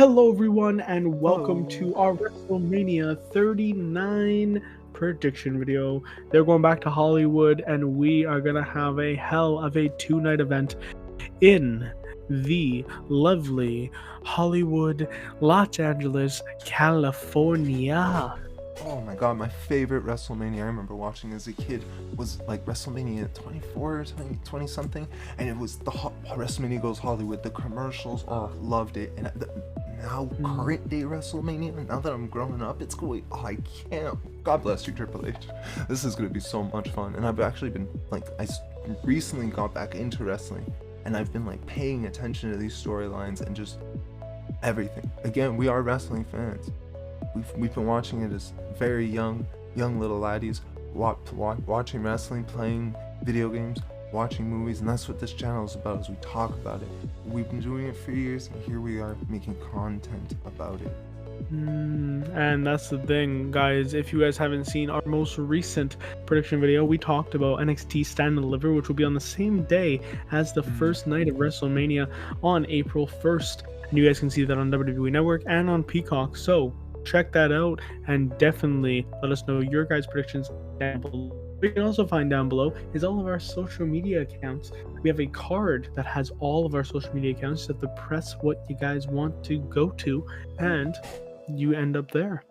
Hello everyone and welcome Hello. to our WrestleMania 39 prediction video. They're going back to Hollywood and we are going to have a hell of a two-night event in the lovely Hollywood, Los Angeles, California. Oh my god, my favorite WrestleMania I remember watching as a kid was like WrestleMania 24 or 20 something, and it was the WrestleMania Goes Hollywood. The commercials, loved it. And now current day WrestleMania, now that I'm growing up, it's going, I can't. God bless you, Triple H. This is going to be so much fun. And I've actually been like, recently got back into wrestling, and I've been like paying attention to these storylines and just everything. Again, we are wrestling fans. We've been watching it as very young little laddies, watching wrestling, playing video games, watching movies, and that's what this channel is about, as we talk about it. We've been doing it for years, and here we are making content about it. And that's the thing, guys. If you guys haven't seen our most recent prediction video, we talked about NXT Stand and Deliver, which will be on the same day as the first night of WrestleMania on April 1st. And you guys can see that on WWE Network and on Peacock. So check that out and definitely let us know your guys' predictions down below. What you can also find down below is all of our social media accounts. We have a card that has all of our social media accounts. You have to press what you guys want to go to and you end up there.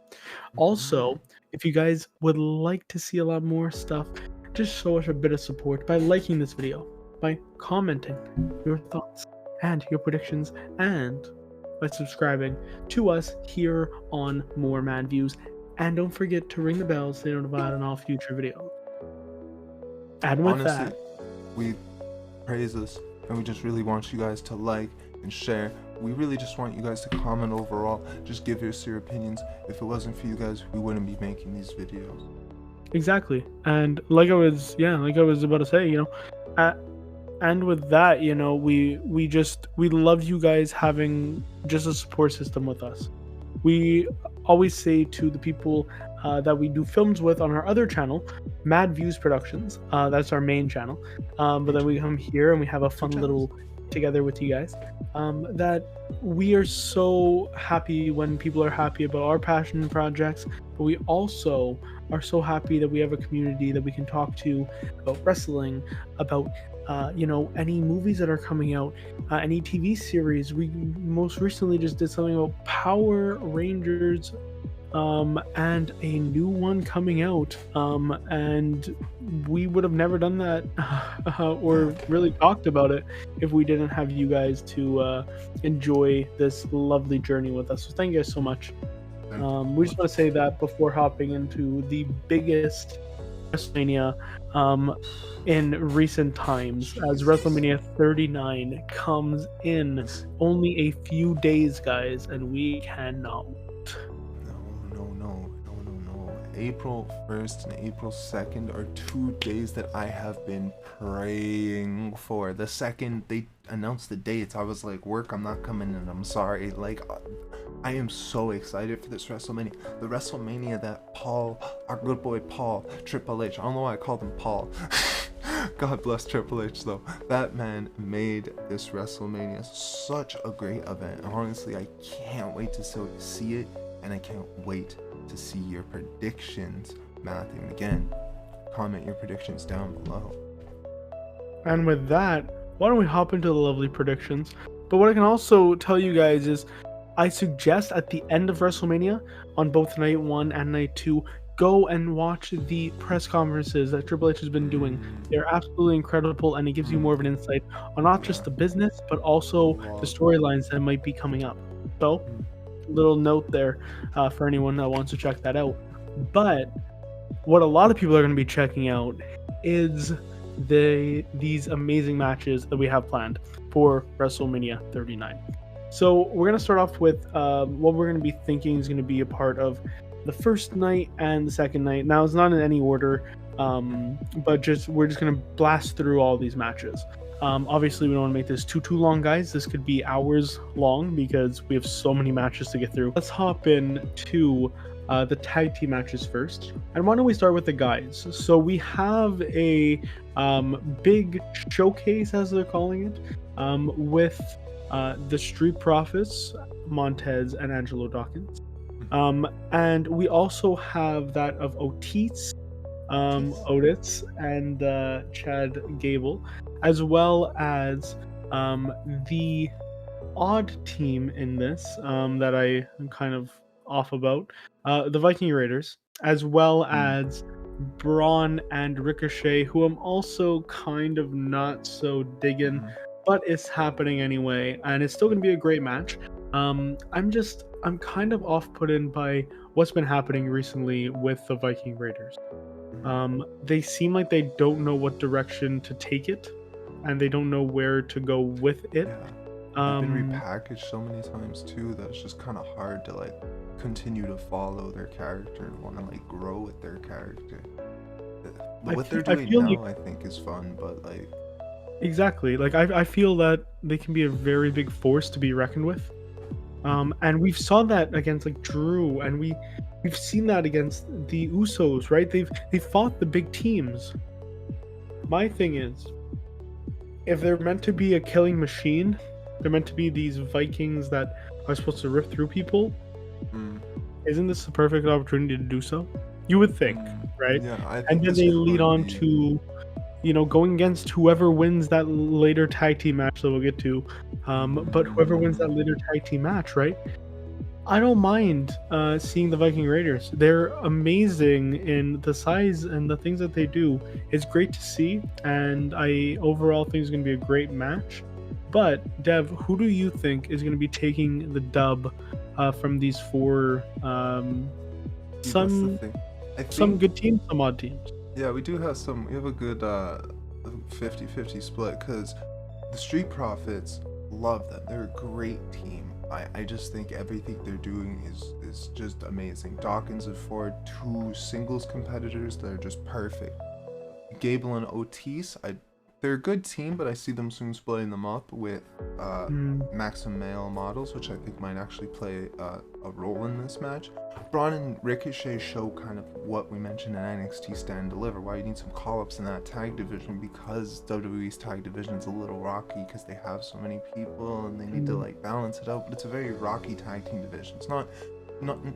Also, if you guys would like to see a lot more stuff, just show us a bit of support by liking this video, by commenting your thoughts and your predictions, and by subscribing to us here on MoreMadViews. And don't forget to ring the bell so you're notified on all future videos. And with Honestly, that, we praise this, and we just really want you guys to like and share. We really just want you guys to comment overall. Just give us your opinions. If it wasn't for you guys, we wouldn't be making these videos. exactly. And like I was about to say, and with that, we love you guys having just a support system with us. We always say to the people that we do films with on our other channel, MadViews Productions, that's our main channel, but then we come here and we have a fun little together with you guys, that we are so happy when people are happy about our passion projects, but we also are so happy that we have a community that we can talk to about wrestling, about any movies that are coming out, any TV series. We most recently just did something about Power Rangers, and a new one coming out, and we would have never done that or really talked about it if we didn't have you guys to enjoy this lovely journey with us. So thank you guys so much. We just want to say that before hopping into the biggest WrestleMania in recent times, as WrestleMania 39 comes in only a few days, guys, and we cannot. No. April 1st and April 2nd are 2 days that I have been praying for. The second they announced the dates, I was like, work, I'm not coming in, I'm sorry. Like, I am so excited for this WrestleMania. The WrestleMania that Paul, our good boy Paul, Triple H, I don't know why I called him Paul. God bless Triple H though. That man made this WrestleMania such a great event. Honestly, I can't wait to see it, and I can't wait to see your predictions, Matthew. And again, comment your predictions down below. And with that, why don't we hop into the lovely predictions? But what I can also tell you guys is, I suggest at the end of WrestleMania, on both night 1 and night 2, go and watch the press conferences that Triple H has been doing. They're absolutely incredible, and it gives you more of an insight on not just the business, but also the storylines that might be coming up. So, little note there for anyone that wants to check that out. But what a lot of people are going to be checking out is these amazing matches that we have planned for WrestleMania 39. So we're going to start off with what we're going to be thinking is going to be a part of the first night and the second night. Now, it's not in any order, but we're just going to blast through all these matches. Obviously, we don't want to make this too long, guys. This could be hours long because we have so many matches to get through. Let's hop in to the tag team matches first. And why don't we start with the guys? So we have a big showcase, as they're calling it, with the Street Profits, Montez and Angelo Dawkins. And we also have that of Otis and Chad Gable, as well as the odd team in this that I am kind of off about, the Viking Raiders, as well as Braun and Ricochet, who I'm also kind of not so digging, but it's happening anyway, and it's still going to be a great match. I'm kind of off-put-in by what's been happening recently with the Viking Raiders. They seem like they don't know what direction to take it, and they don't know where to go with it. They've been repackaged so many times too that it's just kind of hard to like continue to follow their character and want to like grow with their character. What they're doing now, I think, is fun, but like exactly, like I feel that they can be a very big force to be reckoned with. And we've saw that against like Drew, and we've seen that against the Usos, right? They've fought the big teams. My thing is, if they're meant to be a killing machine, they're meant to be these Vikings that are supposed to rip through people. Isn't this the perfect opportunity to do so? You would think, right? Yeah, I think and then they lead on to, going against whoever wins that later tag team match that we'll get to. But whoever wins that later tag team match, right? I don't mind seeing the Viking Raiders. They're amazing in the size and the things that they do. It's great to see, and I overall think it's going to be a great match. But Dev, who do you think is going to be taking the dub from these four? Some good teams, some odd teams. Yeah, we do have some. We have a good 50-50 split because the Street Profits, love them. They're a great team. I just think everything they're doing is just amazing. Dawkins and Ford, two singles competitors that are just perfect. Gable and Otis, they're a good team, but I see them soon splitting them up with Maximum Male models, which I think might actually play a role in this match. Braun and Ricochet show kind of what we mentioned in NXT Stand and Deliver, why you need some call-ups in that tag division, because WWE's tag division is a little rocky because they have so many people and they need to like balance it out, but it's a very rocky tag team division. It's not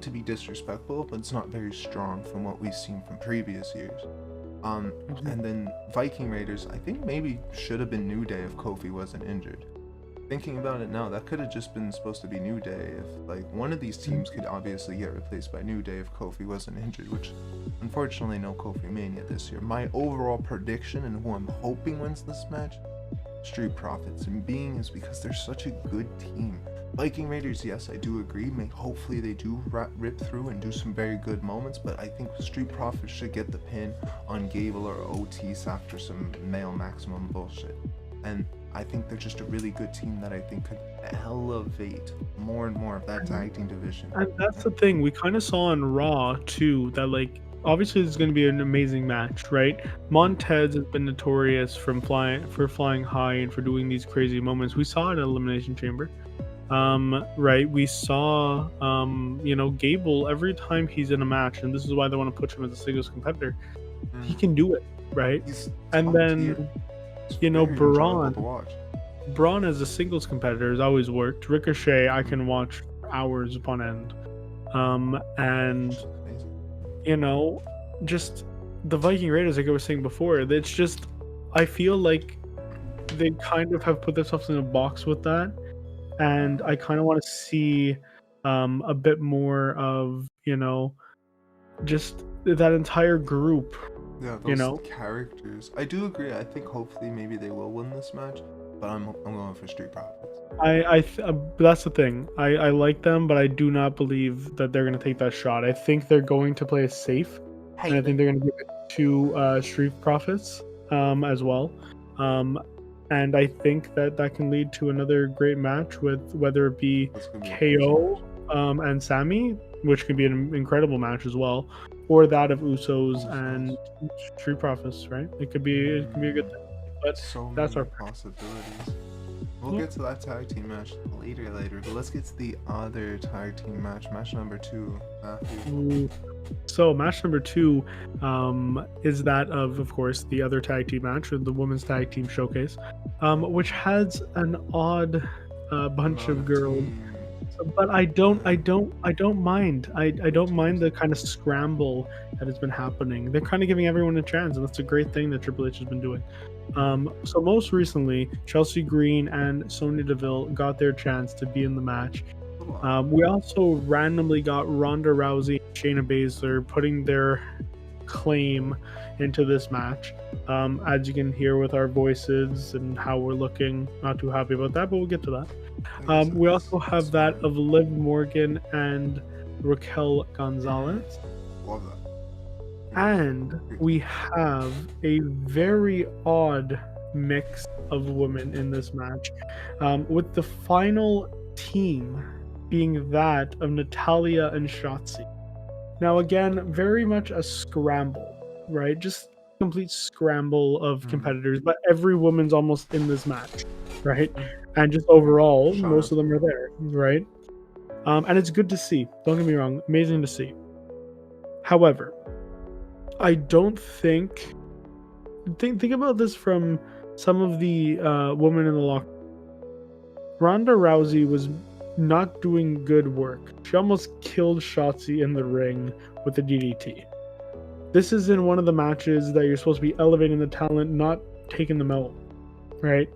to be disrespectful, but it's not very strong from what we've seen from previous years. And then Viking Raiders, I think maybe should have been New Day if Kofi wasn't injured. Thinking about it now, that could have just been supposed to be New Day if like one of these teams could obviously get replaced by New Day if Kofi wasn't injured, which unfortunately no Kofi Mania this year. My overall prediction and who I'm hoping wins this match, Street Profits, and being is because they're such a good team. Viking Raiders, yes, I do agree. Hopefully they do rip through and do some very good moments, but I think Street Profits should get the pin on Gable or Otis after some male maximum bullshit. And I think they're just a really good team that I think could elevate more and more of that tag team division. And that's the thing, we kind of saw on Raw too, that like obviously this is going to be an amazing match, right? Montez has been notorious for flying high and for doing these crazy moments. We saw it at Elimination Chamber. Right, we saw Gable every time he's in a match, and this is why they want to put him as a singles competitor. He can do it, right? And then Braun as a singles competitor has always worked. Ricochet I can watch for hours upon end. And just the Viking Raiders, like I was saying before, it's just, I feel like they kind of have put themselves in a box with that. And I kind of want to see a bit more of, just that entire group. Yeah, those characters. I do agree. I think hopefully maybe they will win this match, but I'm going for Street Profits. That's the thing. I like them, but I do not believe that they're going to take that shot. I think they're going to play it safe, and I think they're going to give it to Street Profits as well. And I think that can lead to another great match with whether it be KO and Sami, which could be an incredible match as well, or that of Usos and Street Profits, right? It could be a good thing. But that's our possibilities. We'll get to that tag team match later, but let's get to the other tag team match number 2, Matthew. So match number 2 is that of course, the other tag team match, the women's tag team showcase, which has an odd bunch Amount of girls. teams. But I don't mind. I don't mind the kind of scramble that has been happening. They're kind of giving everyone a chance, and that's a great thing that Triple H has been doing. So most recently, Chelsea Green and Sonya Deville got their chance to be in the match. We also randomly got Ronda Rousey and Shayna Baszler putting their claim into this match. As you can hear with our voices and how we're looking, not too happy about that, but we'll get to that. We also have that of Liv Morgan and Raquel Gonzalez. Love that. And we have a very odd mix of women in this match, with the final team being that of Natalya and Shortzi. Now, again, very much a scramble, right? Just complete scramble of competitors, but every woman's almost in this match, right? And just overall, most of them are there, right? And it's good to see. Don't get me wrong, amazing to see. However, I don't think about this from some of the women in the locker room. Ronda Rousey was not doing good work. She almost killed Shotzi in the ring with the DDT. This is in one of the matches that you're supposed to be elevating the talent, not taking them out, right?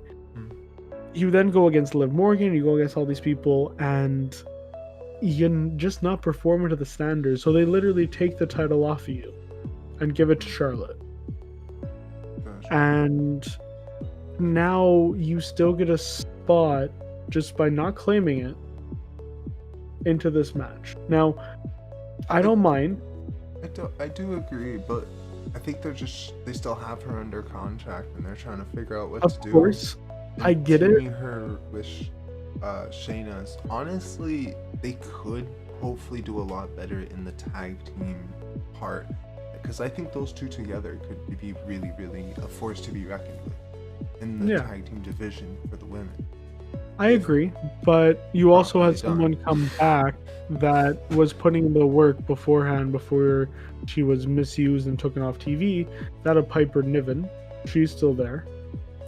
You then go against Liv Morgan, you go against all these people, and you're just not performing to the standards. So they literally take the title off of you and give it to Charlotte. And now you still get a spot just by not claiming it into this match. Now, I don't mind. I do agree, but I think they still have her under contract and they're trying to figure out what to do. Of course, I get it. Her with Shayna's. Honestly, they could hopefully do a lot better in the tag team part, because I think those two together could be really, really a force to be reckoned with in the tag team division for the women. I agree, but you also had someone come back that was putting in the work beforehand, before she was misused and taken off TV. That of Piper Niven. She's still there,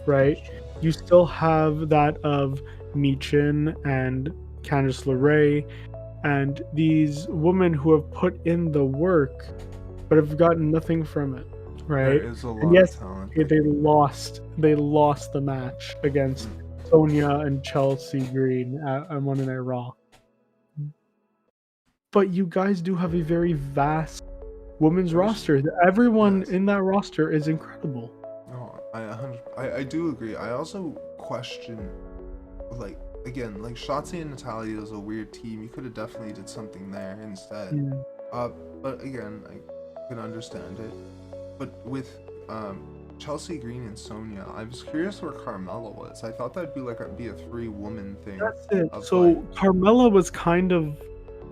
right? You still have that of Michin and Candice LeRae and these women who have put in the work but have gotten nothing from it, right? There is a lot of talent. They lost the match against Sonya and Chelsea Green on Monday Night Raw. But you guys do have a very vast women's roster. Everyone in that roster is incredible. No, I do agree. I also question, like, again, like Shotzi and Natalya is a weird team. You could have definitely did something there instead. But again, I can understand it. But with Chelsea Green and Sonya, I was curious where Carmella was. I thought that'd be a 3-woman thing. That's it. So Carmella was kind of,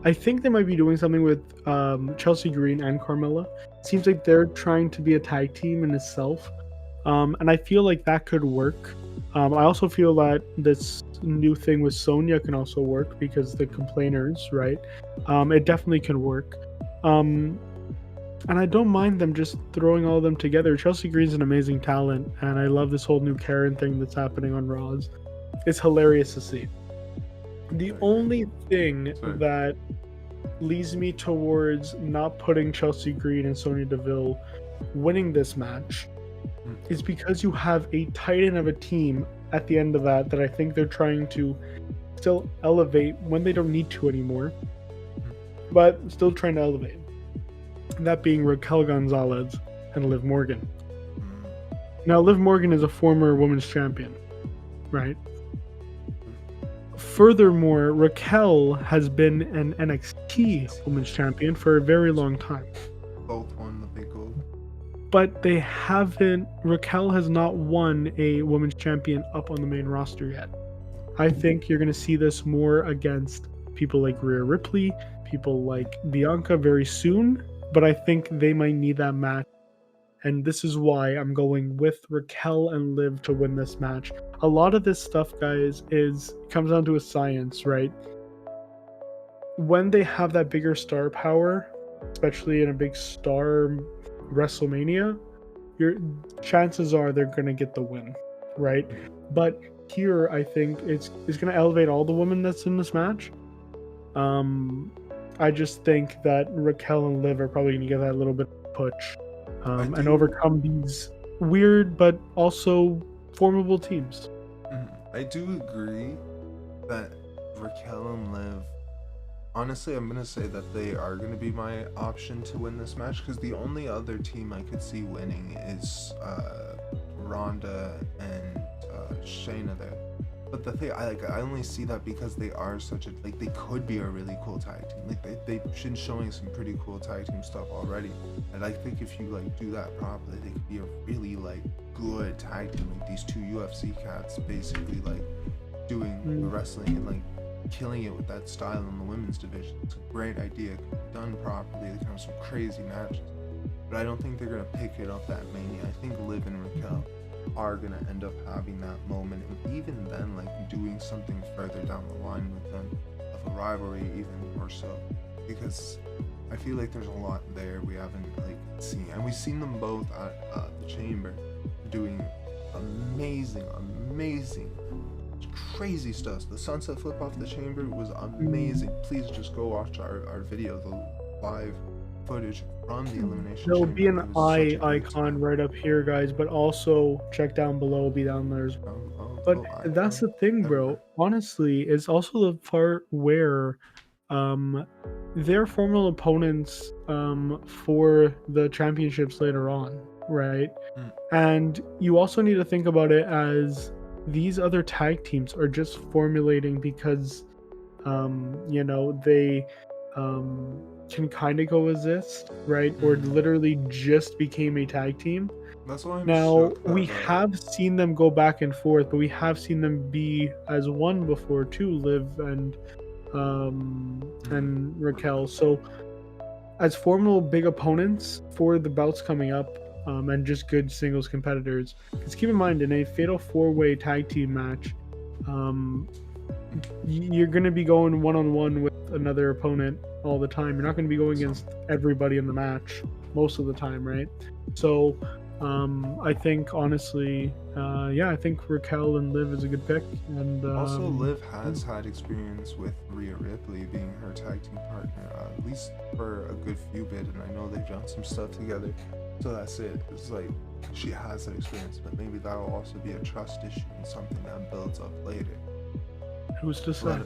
I think they might be doing something with Chelsea Green and Carmella. Seems like they're trying to be a tag team in itself, and I feel like that could work. I also feel that this new thing with Sonya can also work because the complainers, right? It definitely can work. And I don't mind them just throwing all of them together. Chelsea Green's an amazing talent, and I love this whole new Karen thing that's happening on Raws. It's hilarious to see. The only thing that leads me towards not putting Chelsea Green and Sonya Deville winning this match is because you have a titan of a team at the end of that I think they're trying to still elevate when they don't need to anymore, but still trying to elevate. That being Raquel Gonzalez and Liv Morgan. Now, Liv Morgan is a former women's champion, right? Furthermore, Raquel has been an NXT women's champion for a very long time. Both won the big gold. But they haven't, Raquel has not won a women's champion up on the main roster yet. I think you're going to see this more against people like Rhea Ripley, people like Bianca very soon. But I think they might need that match. And this is why I'm going with Raquel and Liv to win this match. A lot of this stuff, guys, comes down to a science, right? When they have that bigger star power, especially in a big star WrestleMania, your chances are they're going to get the win, right? But here I think it's going to elevate all the women that's in this match. I just think that Raquel and Liv are probably going to get that little bit of push and overcome these weird but also formidable teams. I do agree that Raquel and Liv, honestly, I'm going to say that they are going to be my option to win this match, because the only other team I could see winning is Ronda and Shayna there. But the thing, I only see that because they are such a, like, they could be a really cool tag team. Like, they've been showing some pretty cool tag team stuff already. And I think if you, like, do that properly, they could be a really, like, good tag team. Like, these two UFC cats basically, like, doing the wrestling and, like, killing it with that style in the women's division. It's a great idea. It could be done properly. They can have some crazy matches. But I don't think they're going to pick it up that Mania. I think Liv and Raquel are going to end up having that moment, and even then, like, doing something further down the line with them, of a rivalry even more so, because I feel like there's a lot there we haven't, like, seen, and we've seen them both at the Chamber doing amazing crazy stuff. The sunset flip off the Chamber was amazing. Please just go watch our video, the live footage from the Elimination There'll Chamber. be an eye icon right up here, guys, but also check down below, be down there as well. But that's the thing, bro. Honestly, it's also the part where they're formal opponents for the championships later on, right? And you also need to think about it as these other tag teams are just formulating because they can kind of coexist, right? Or literally just became a tag team. That's why now we have seen them go back and forth, but we have seen them be as one before too, Liv and Raquel. So as formal big opponents for the bouts coming up, and just good singles competitors, because keep in mind, in a fatal 4-way tag team match, you're going to be going one-on-one with another opponent all the time. You're not going to be going against everybody in the match most of the time, right? So I think, honestly, I think Raquel and Liv is a good pick. And also, Liv has had experience with Rhea Ripley being her tag team partner, at least for a good few bit, and I know they've done some stuff together. So that's it. It's like she has that experience, but maybe that will also be a trust issue and something that builds up later. Who's to say?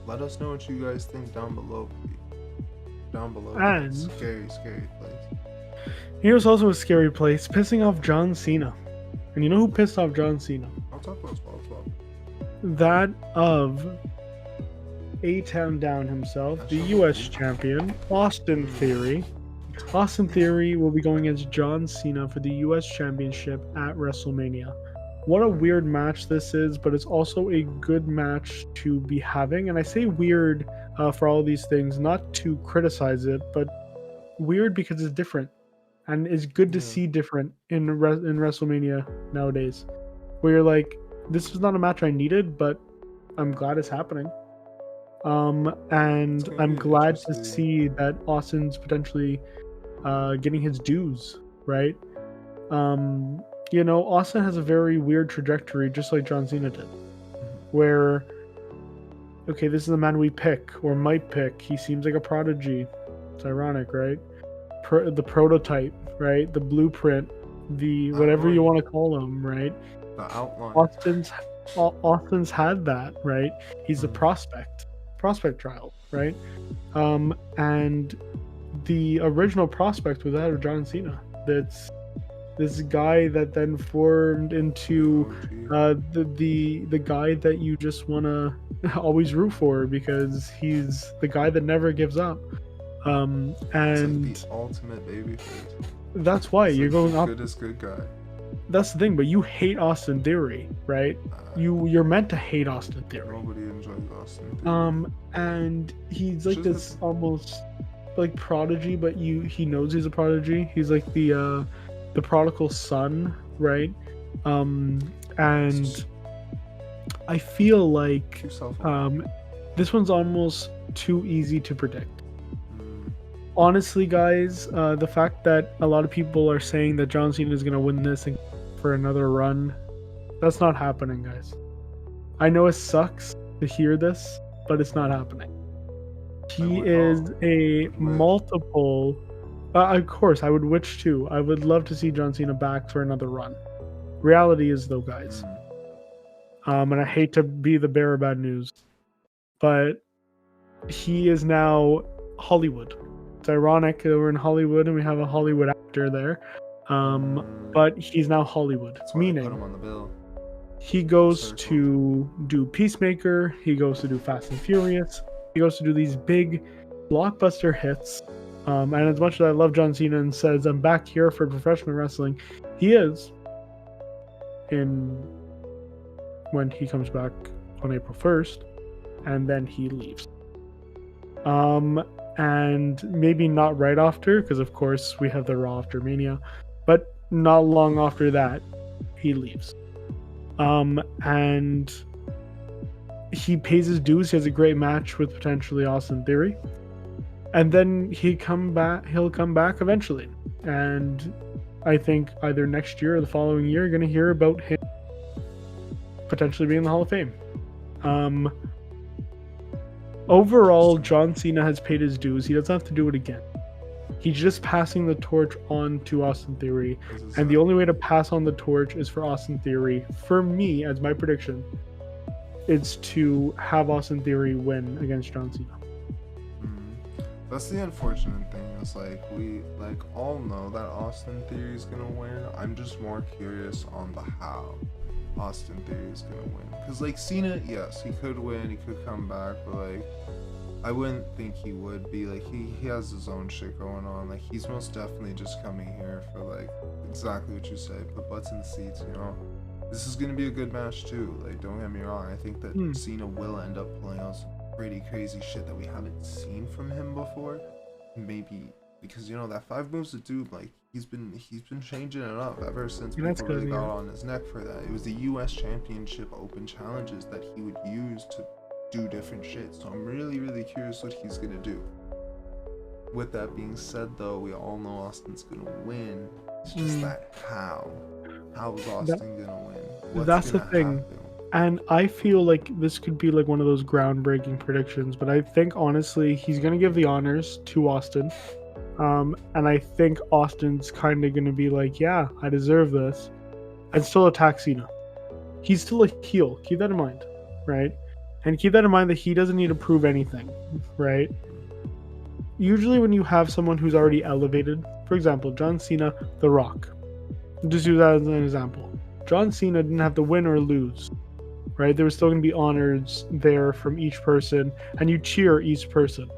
Let us know what you guys think down below. And scary place. Here's also a scary place, pissing off John Cena. And you know who pissed off John Cena? I'll talk about That of A-Town Down himself, the US champion, Austin Theory. Austin Theory will be going against John Cena for the US Championship at WrestleMania. What a weird match this is, but it's also a good match to be having. And I say weird for all these things, not to criticize it, but weird because it's different. And it's good to see different in WrestleMania nowadays. Where you're like, this is not a match I needed, but I'm glad it's happening. And I'm glad to see that Austin's potentially getting his dues, right? Austin has a very weird trajectory, just like John Cena did, where, okay, this is the man we pick or might pick. He seems like a prodigy. It's ironic, right? The prototype, right? The blueprint, the whatever you want to call him, right? The outline. Austin's had that, right? He's a prospect trial, right? And the original prospect was that of John Cena. That's this guy that then formed into the guy that you just want to always root for, because he's the guy that never gives up. And it's like the ultimate babyface. That's why you're going up. Good guy. That's the thing, but you hate Austin Theory, right? You're meant to hate Austin Theory. Nobody enjoys Austin Theory. And he's like this almost like prodigy, but he knows he's a prodigy. He's like the prodigal son, right? And I feel like this one's almost too easy to predict. Honestly, guys, the fact that a lot of people are saying that John Cena is going to win this for another run, that's not happening, guys. I know it sucks to hear this, but it's not happening. He is a multiple. Of course, I would wish too. I would love to see John Cena back for another run. Reality is, though, guys, and I hate to be the bearer of bad news, but he is now Hollywood. It's ironic that we're in Hollywood and we have a Hollywood actor there, but he's now Hollywood. That's why I Meaning, put him on the bill. he goes to do Peacemaker, he goes to do Fast and Furious, he goes to do these big blockbuster hits. And as much as I love John Cena and says I'm back here for professional wrestling, he is when he comes back on April 1st, and then he leaves. And maybe not right after, because of course we have the Raw after Mania, but not long after that, he leaves. And he pays his dues. He has a great match with potentially Austin Theory, and then he'll come back eventually. And I think either next year or the following year, you're going to hear about him potentially being in the Hall of Fame. Overall, John Cena has paid his dues. He doesn't have to do it again. He's just passing the torch on to Austin Theory. And the only way to pass on the torch is for Austin Theory, for me, as my prediction, is to have Austin Theory win against John Cena. That's the unfortunate thing. Is we all know that Austin Theory is gonna win. I'm just more curious on the how Austin Theory is gonna win. Because Cena, yes, he could win, he could come back, but I wouldn't think he would be. He has his own shit going on. He's most definitely just coming here for exactly what you said, put butts in the seats, you know. This is gonna be a good match too. Don't get me wrong. I think that Cena will end up pulling out some pretty crazy shit that we haven't seen from him before. Maybe because that 5 moves to doom, he's been changing it up ever since people really got on his neck for that. It was the US Championship Open challenges that he would use to do different shit. So I'm really, really curious what he's gonna do. With that being said, though, we all know Austin's gonna win. It's just that how is Austin gonna win? What's that's the thing. Happen? And I feel like this could be one of those groundbreaking predictions, but I think honestly he's gonna give the honors to Austin. And I think Austin's kind of gonna be yeah, I deserve this, and still attack Cena. He's still a heel. Keep that in mind, right? And keep that in mind that he doesn't need to prove anything, right? Usually when you have someone who's already elevated, for example, John Cena, The Rock. Just use that as an example. John Cena didn't have to win or lose, right? There was still going to be honors there from each person, and you cheer each person.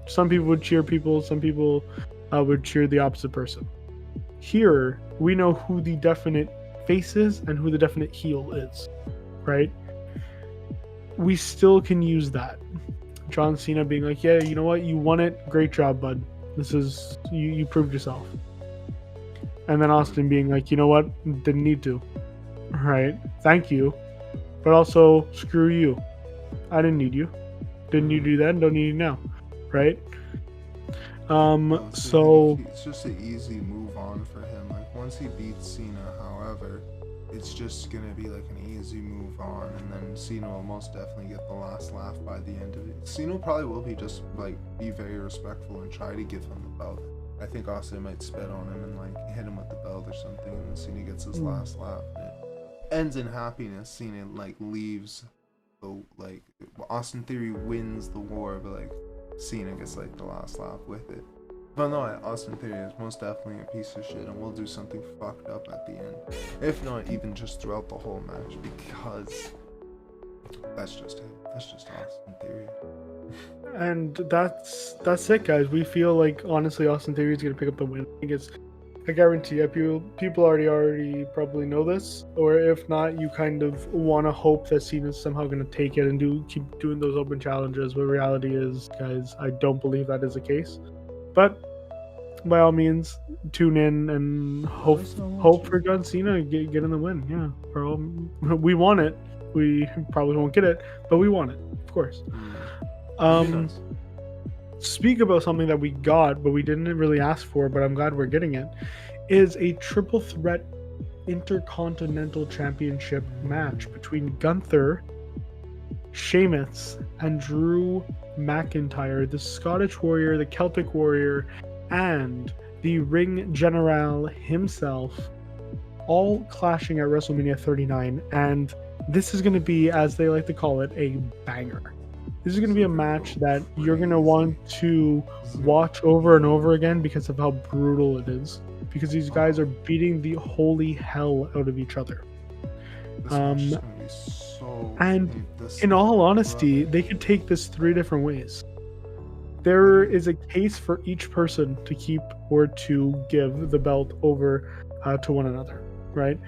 Some people would cheer people, some people would cheer the opposite person. Here, we know who the definite face is and who the definite heel is, right? We still can use that. John Cena being yeah, you know what? You won it. Great job, bud. This is, you proved yourself. And then Austin being you know what? Didn't need to. Right? Thank you. But also, screw you. I didn't need you. Didn't you do that? Don't need you now. Right? So it's just an easy move on for him. Once he beats Cena, however, it's just gonna be an easy move on, and then Cena will most definitely get the last laugh by the end of it. Cena probably will be just be very respectful and try to give him the belt. I think Austin might spit on him and hit him with the belt or something, and then Cena gets his last laugh. And it ends in happiness. Cena leaves the Austin Theory wins the war, but Cena gets the last laugh with it. But no, Austin Theory is most definitely a piece of shit, and we'll do something fucked up at the end, if not even just throughout the whole match, because that's just it. That's just Austin Theory. And that's it, guys. We feel honestly Austin Theory is gonna pick up the win. I guarantee you, people already probably know this, or if not, you kind of want to hope that Cena's somehow gonna take it and keep doing those open challenges. But reality is, guys, I don't believe that is the case. But by all means, tune in and hope for John Cena getting the win. Yeah, we want it. We probably won't get it, but we want it, of course. Speak about something that we got, but we didn't really ask for, but I'm glad we're getting it, is a triple threat Intercontinental Championship match between Gunther Sheamus and Drew McIntyre, the Scottish Warrior, the Celtic Warrior, and the Ring General himself, all clashing at WrestleMania 39. And this is going to be, as they like to call it, a banger. This is going to be a match that you're going to want to watch over and over again because of how brutal it is. Because these guys are beating the holy hell out of each other. And in all honesty, they could take this 3 different ways. There is a case for each person to keep or to give the belt over to one another, right?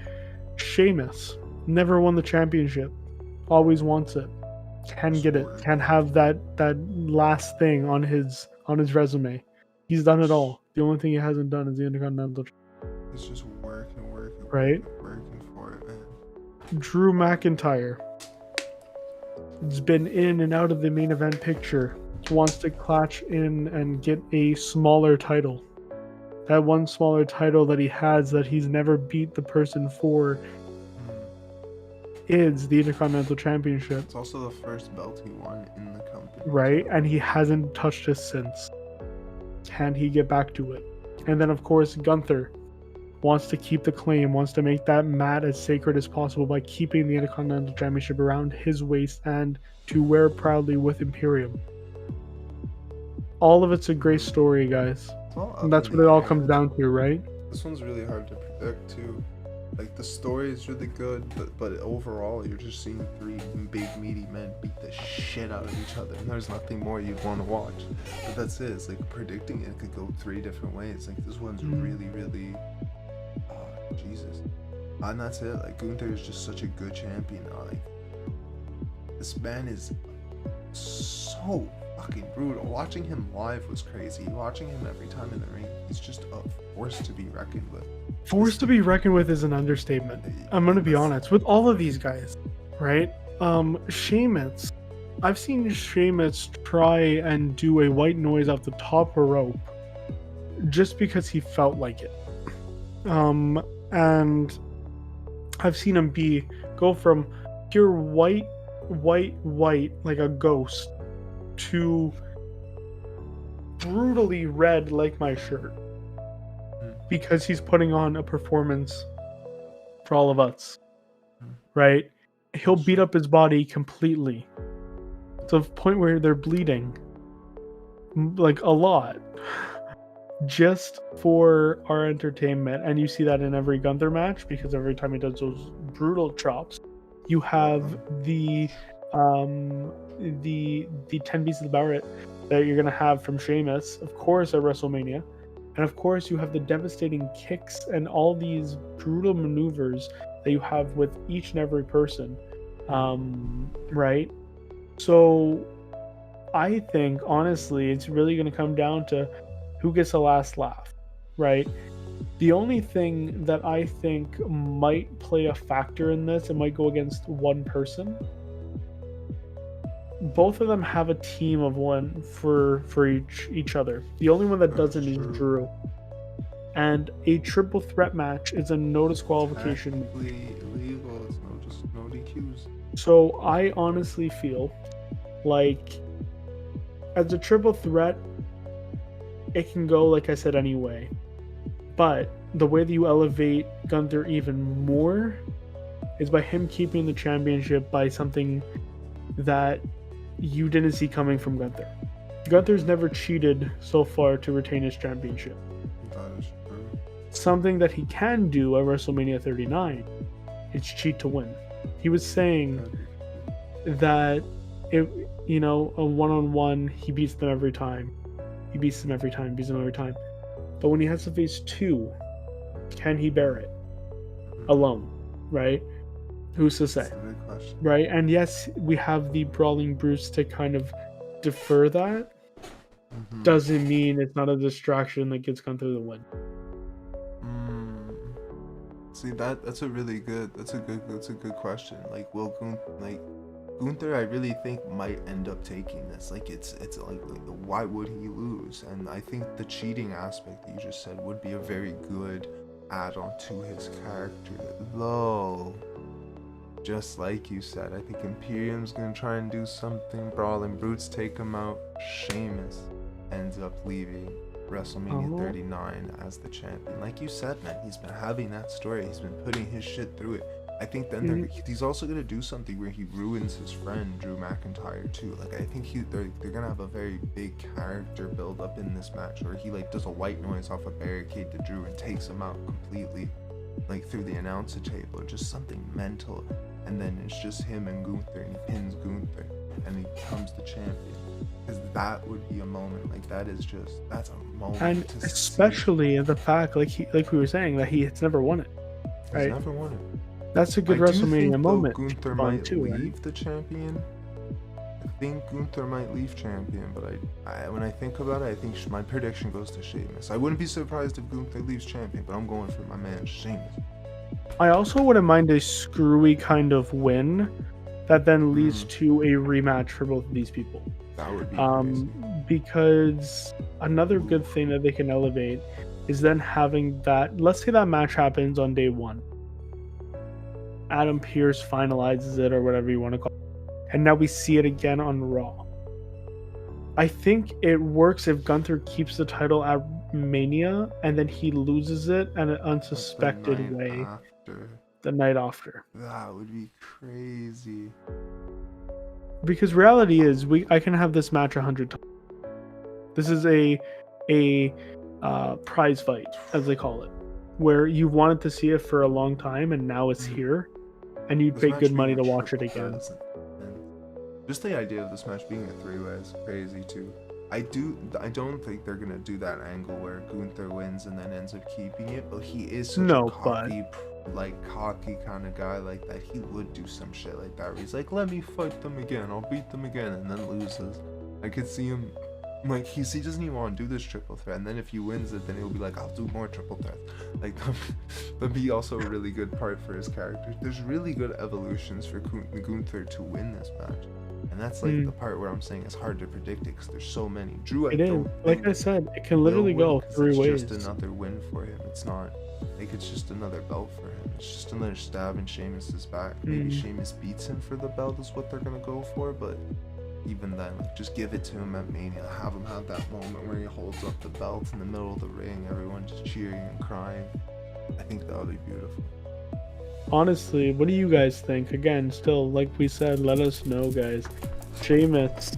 Sheamus never won the championship, always wants it, can get it, can have that last thing on his resume. He's done it all. The only thing he hasn't done is the Intercontinental. He's just working right? Working for it, man. Drew McIntyre has been in and out of the main event picture. Wants to clutch in and get a smaller title. That one smaller title that he has that he's never beat the person for is the Intercontinental Championship. It's also the first belt he won in the company. Right, and he hasn't touched it since. Can he get back to it? And then, of course, Gunther wants to keep the claim, wants to make that mat as sacred as possible by keeping the Intercontinental Championship around his waist and to wear it proudly with Imperium. All of it's a great story, guys. And that's what it all comes down to, right? This one's really hard to predict, too. Like, the story is really good, but overall, you're just seeing 3 big, meaty men beat the shit out of each other, and there's nothing more you'd want to watch. But that's it. It's like predicting it could go 3 different ways. Like, this one's really, really... Jesus. And that's it. Like, Gunther is just such a good champion. Like, this man is so fucking brutal. Watching him live was crazy. Watching him every time in the ring, he's just a force to be reckoned with. Force to be reckoned with is an understatement. I'm going to be honest. With all of these guys, right? Sheamus. I've seen Sheamus try and do a white noise off the top rope just because he felt like it. And I've seen him go from pure white, like a ghost, to brutally red like my shirt. Because he's putting on a performance for all of us, right? He'll beat up his body completely to the point where they're bleeding, like a lot, just for our entertainment. And you see that in every Gunther match, because every time he does those brutal chops, you have the 10 pieces of Barrett that you're gonna have from Sheamus, of course, at WrestleMania. And of course, you have the devastating kicks and all these brutal maneuvers that you have with each and every person, right? So I think, honestly, it's really going to come down to who gets the last laugh, right? The only thing that I think might play a factor in this, it might go against one person. Both of them have a team of one for each other. The only one that doesn't is Drew. And a triple threat match is a no disqualification. Illegal. It's no DQs. So I honestly feel like as a triple threat, it can go, like I said, anyway. But the way that you elevate Gunther even more is by him keeping the championship by something that you didn't see coming from Gunther. Gunther's never cheated so far to retain his championship. That is true. Something that he can do at WrestleMania 39 is cheat to win. He was saying that a one-on-one, he beats them every time. Beats them every time. But when he has to face 2, can he bear it alone? Right? Who's to say? Right? And yes, we have the Brawling Brutes to kind of defer that. Doesn't mean it's not a distraction that gets Gunther the win. See, that's a good question. Like, will Gunther, I really think might end up taking this. Like, it's like why would he lose? And I think the cheating aspect that you just said would be a very good add-on to his character. Though just like you said, I think Imperium's gonna try and do something. Brawling Brutes take him out. Sheamus ends up leaving WrestleMania 39 as the champion. Like you said, man, he's been having that story. He's been putting his shit through it. I think then he's also gonna do something where he ruins his friend Drew McIntyre too. Like I think they're gonna have a very big character build up in this match, where he like does a white noise off a barricade to Drew and takes him out completely, like through the announcer table, or just something mental. And then it's just him and Gunther, and he pins Gunther, and he becomes the champion. Because that would be a moment, like that's a moment. And especially the fact, like we were saying, that he's never won it. Right? He's never won it. That's a good WrestleMania moment. Gunther might leave the champion. I think Gunther might leave champion, but when I think about it, I think my prediction goes to Sheamus. I wouldn't be surprised if Gunther leaves champion, but I'm going for my man Sheamus. I also wouldn't mind a screwy kind of win that then leads to a rematch for both of these people. That would be crazy. Because another good thing that they can elevate is then having that. Let's say that match happens on day one. Adam Pearce finalizes it, or whatever you want to call it, and now we see it again on Raw. I think it works if Gunther keeps the title at Mania and then he loses it in an unsuspected way the night after. That would be crazy. Because reality is, I can have this match 100 times. This is a prize fight, as they call it, where you wanted to see it for a long time and now it's here, and you'd pay good money to watch it again. Just the idea of this match being a three-way is crazy too. I don't think they're gonna do that angle where Gunther wins and then ends up keeping it, but he is such a cocky kind of guy like that. He would do some shit like that where he's like, let me fight them again, I'll beat them again, and then loses. I could see him, like, he doesn't even want to do this triple threat, and then if he wins it, then he'll be like, I'll do more triple threats. Like, that'd be also a really good part for his character. There's really good evolutions for Gunther to win this match. And that's like the part where I'm saying it's hard to predict it because there's so many. Drew, like I said, it can literally go three ways. It's just another win for him. It's not like it's just another belt for him. It's just another stab in Sheamus's back. Maybe Sheamus beats him for the belt is what they're gonna go for, but even then, like, just give it to him at Mania. Have him have that moment where he holds up the belt in the middle of the ring, everyone just cheering and crying. I think that would be beautiful. Honestly, what do you guys think? Again, still, like we said, let us know, guys. Sheamus,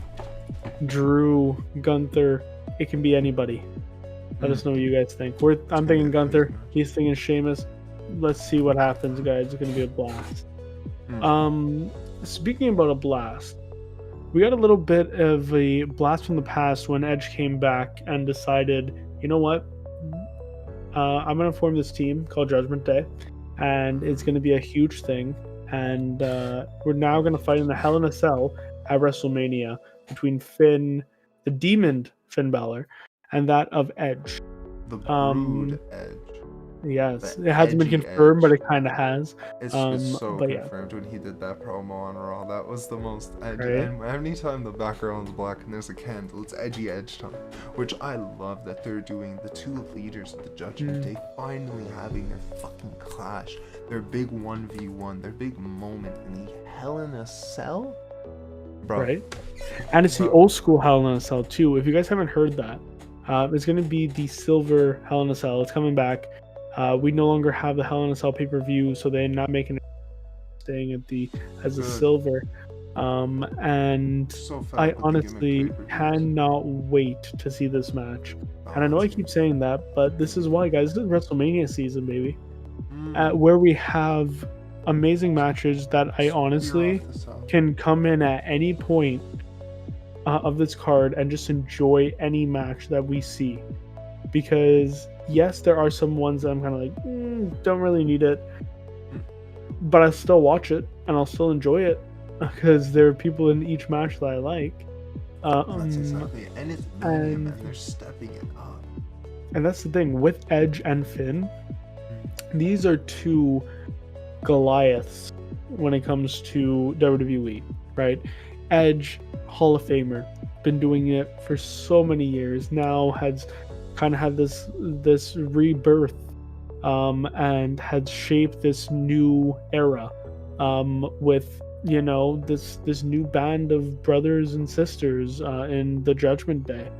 Drew, Gunther, it can be anybody. Let us know what you guys think. I'm thinking Gunther, he's thinking Sheamus. Let's see what happens, guys. It's going to be a blast. Speaking about a blast, we got a little bit of a blast from the past when Edge came back and decided, you know what? I'm going to form this team called Judgment Day. And it's going to be a huge thing. And we're now going to fight in the Hell in a Cell at WrestleMania between the demon Finn Balor, and that of Edge. The Brood Edge. Yes, it hasn't been confirmed, but it kind of has. It's so confirmed when he did that promo on Raw. That was the most edgy. Right? And anytime the background's black and there's a candle, it's edgy Edge time. Which I love that they're doing. The two leaders of the Judgment Day finally having their fucking clash. Their big 1v1, their big moment in the Hell in a Cell? Bro. Right? And it's the old school Hell in a Cell too. If you guys haven't heard that, it's going to be the silver Hell in a Cell. It's coming back. We no longer have the Hell in a Cell pay-per-view, so they're not making it staying at as a silver. And I honestly cannot wait to see this match. And I know I keep saying that, but this is why, guys. This is WrestleMania season, baby. Where we have amazing matches that I honestly can come in at any point of this card and just enjoy any match that we see. Because yes, there are some ones that I'm kind of like, don't really need it, but I still watch it and I'll still enjoy it because there are people in each match that I like. That's exactly it. And it's medium and they're stepping it up. And that's the thing with Edge and Finn. These are two Goliaths when it comes to WWE, right? Edge, Hall of Famer, been doing it for so many years. Now has kind of had this rebirth and had shaped this new era with this new band of brothers and sisters in the Judgment Day.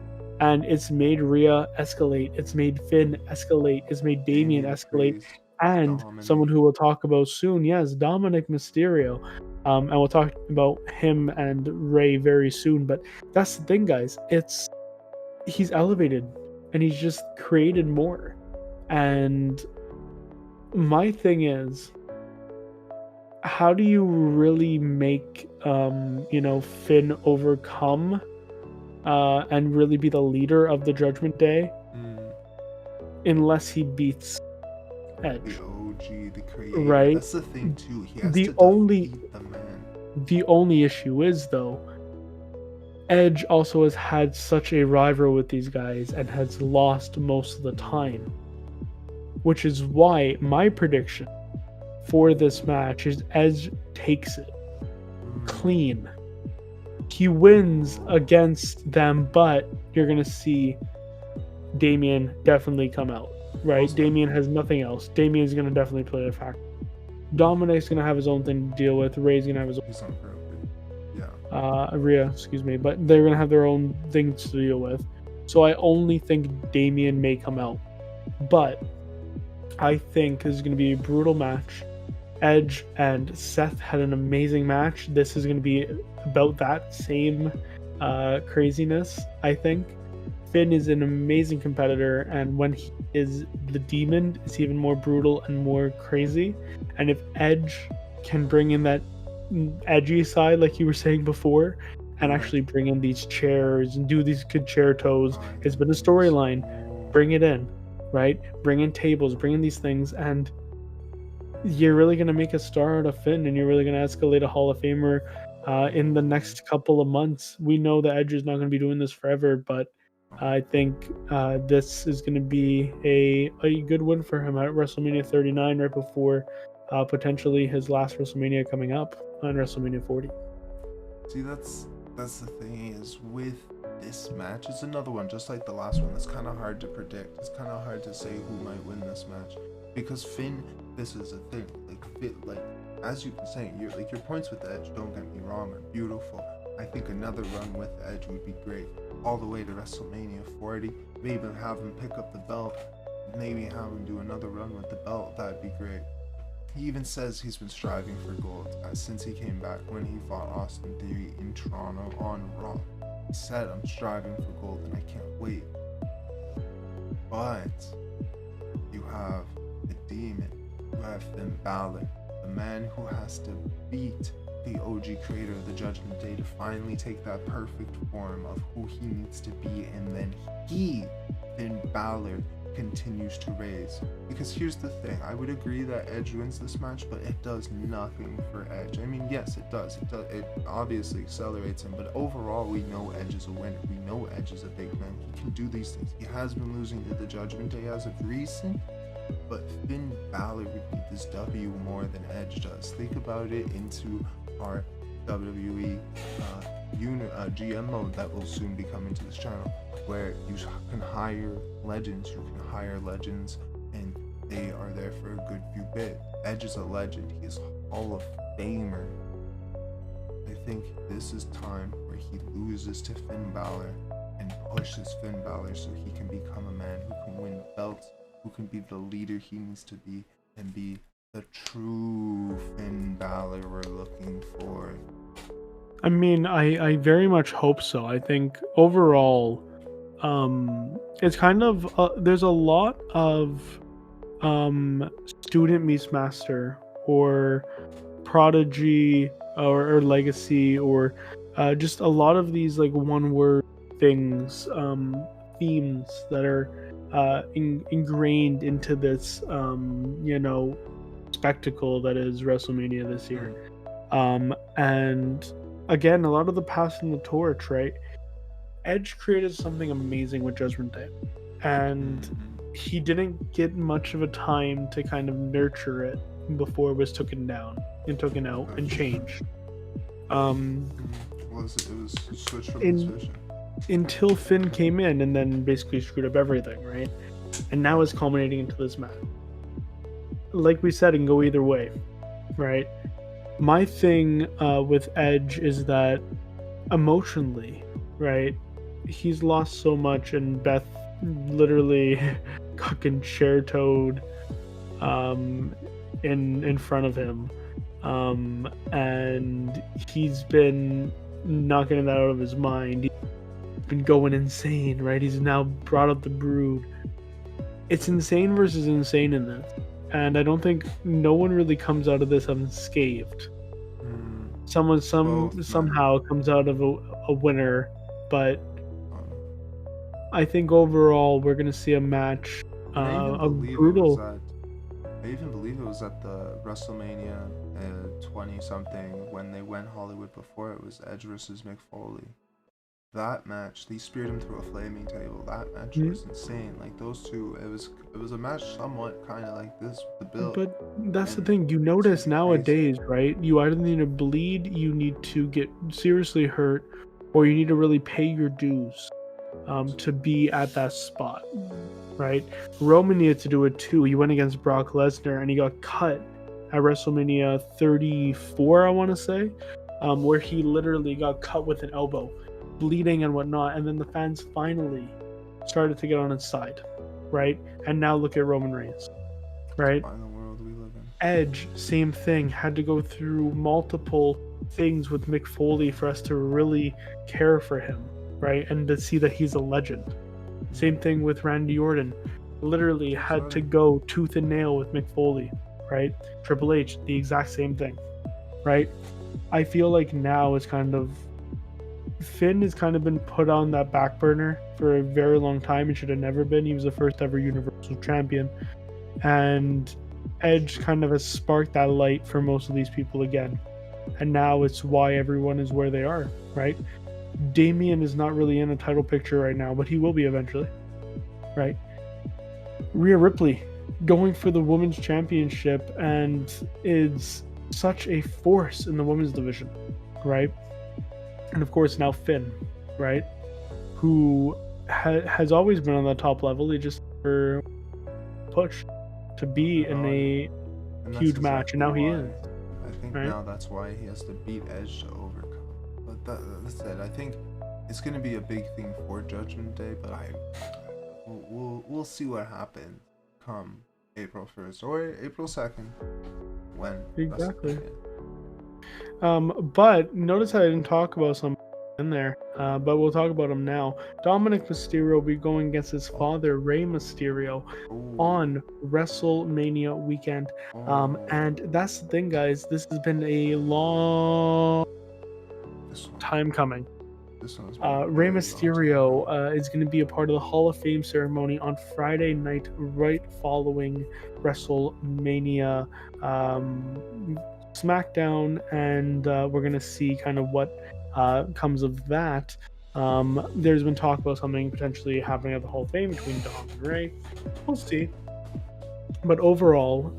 And it's made Rhea escalate, it's made Finn escalate, it's made Damian escalate, and someone who we'll talk about soon, yes, Dominik Mysterio. And we'll talk about him and Ray very soon. But that's the thing, guys. He's elevated, and he's just created more. And my thing is, how do you really make Finn overcome and really be the leader of the Judgment Day unless he beats Edge? The OG, the creator. Right? That's the thing too. He has The to only- defeat the man. The only issue is, though, Edge also has had such a rivalry with these guys and has lost most of the time. Which is why my prediction for this match is Edge takes it clean. He wins against them, but you're going to see Damian definitely come out, right? Damian has nothing else. Damian's going to definitely play a factor. Dominic's going to have his own thing to deal with. Ray's going to have his own. He's on purpose. Yeah. Rhea, excuse me, but they're going to have their own things to deal with. So I only think Damian may come out. But I think this is going to be a brutal match. Edge and Seth had an amazing match. This is going to be about that same craziness, I think. Finn is an amazing competitor, and when he is the demon, it's even more brutal and more crazy. And if Edge can bring in that edgy side, like you were saying before, and actually bring in these chairs and do these good chair toes, it's been a storyline. Bring it in, right? Bring in tables, bring in these things, and you're really going to make a star out of Finn, and you're really going to escalate a Hall of Famer in the next couple of months. We know that Edge is not going to be doing this forever, but I think this is going to be a good win for him at WrestleMania 39, right before potentially his last WrestleMania coming up on WrestleMania 40. See, that's the thing is with this match, it's another one just like the last one. It's kind of hard to predict. It's kind of hard to say who might win this match because Finn. This is a thing. Like as you've been saying, your points with Edge, don't get me wrong, are beautiful. I think another run with Edge would be great, all the way to WrestleMania 40. Maybe have him pick up the belt. Maybe have him do another run with the belt. That'd be great. He even says he's been striving for gold since he came back when he fought Austin Theory in Toronto on Raw. He said, "I'm striving for gold and I can't wait." But you have the demon. You have Finn Balor, the man who has to beat the OG creator of the Judgment Day to finally take that perfect form of who he needs to be, and then Finn Balor, continues to raise. Because here's the thing, I would agree that Edge wins this match, but it does nothing for Edge. I mean, yes, it does. It obviously accelerates him, but overall, we know Edge is a winner. We know Edge is a big man. He can do these things. He has been losing to the Judgment Day as of recent, but Finn Balor would need this W more than Edge does. Think about it into our WWE GM mode that will soon be coming to this channel, where you can hire legends, and they are there for a good few bit. Edge is a legend. He is a Hall of Famer. I think this is time where he loses to Finn Balor and pushes Finn Balor so he can become a man who can win belts, who can be the leader he needs to be, and be the true Finn Balor we're looking for. I mean, I very much hope so. I think overall, it's kind of there's a lot of student meets master or prodigy or legacy or just a lot of these like one word things, themes that are ingrained into this spectacle that is WrestleMania this year. And again, a lot of the passing the torch, right? Edge created something amazing with Judgment Day, and he didn't get much of a time to kind of nurture it before it was taken out and changed. It was switched from his vision until Finn came in and then basically screwed up everything, right? And now it's culminating into this match. Like we said, it can go either way, right? My thing with Edge is that emotionally, right? He's lost so much, and Beth literally fucking chair toed in front of him, and he's been not getting that out of his mind. He's been going insane, right? He's now brought up the Brood. It's insane versus insane in this, and I don't think no one really comes out of this unscathed. Somehow comes out of a winner, but I think overall we're gonna see a match, a brutal. I even believe it was at the WrestleMania 20 something when they went Hollywood before. It was Edge versus Mick Foley. That match, they speared him through a flaming table. That match was insane. Like those two, it was a match somewhat kind of like this, the build. But that's the thing. You notice nowadays, right? You either need to bleed, you need to get seriously hurt, or you need to really pay your dues to be at that spot, right? Roman needed to do it too. He went against Brock Lesnar and he got cut at WrestleMania 34, I want to say, where he literally got cut with an elbow, bleeding and whatnot, and then the fans finally started to get on his side, right? And now look at Roman Reigns, right? In the world we live in. Edge, same thing, had to go through multiple things with Mick Foley for us to really care for him, right? And to see that he's a legend. Same thing with Randy Orton, literally had to go tooth and nail with Mick Foley, right? Triple H, the exact same thing, right? I feel like now it's kind of Finn has kind of been put on that back burner for a very long time. It should have never been. He was the first ever Universal Champion. And Edge kind of has sparked that light for most of these people again. And now it's why everyone is where they are, right? Damian is not really in a title picture right now, but he will be eventually, right? Rhea Ripley going for the women's championship and is such a force in the women's division, right? And of course now Finn, right? Who has always been on the top level. He just never pushed to be in a huge match, and now he is. I think now that's why he has to beat Edge to overcome. But that's it. I think it's going to be a big thing for Judgment Day, but we'll see what happens come April 1st or April 2nd when exactly. But notice I didn't talk about some in there, but we'll talk about him now. Dominik Mysterio will be going against his father, Rey Mysterio, on WrestleMania weekend. And that's the thing, guys. This has been a long time coming. Rey Mysterio is going to be a part of the Hall of Fame ceremony on Friday night, right following WrestleMania SmackDown, and we're going to see kind of what comes of that. There's been talk about something potentially happening at the Hall of Fame between Dom and Rey. We'll see. But overall,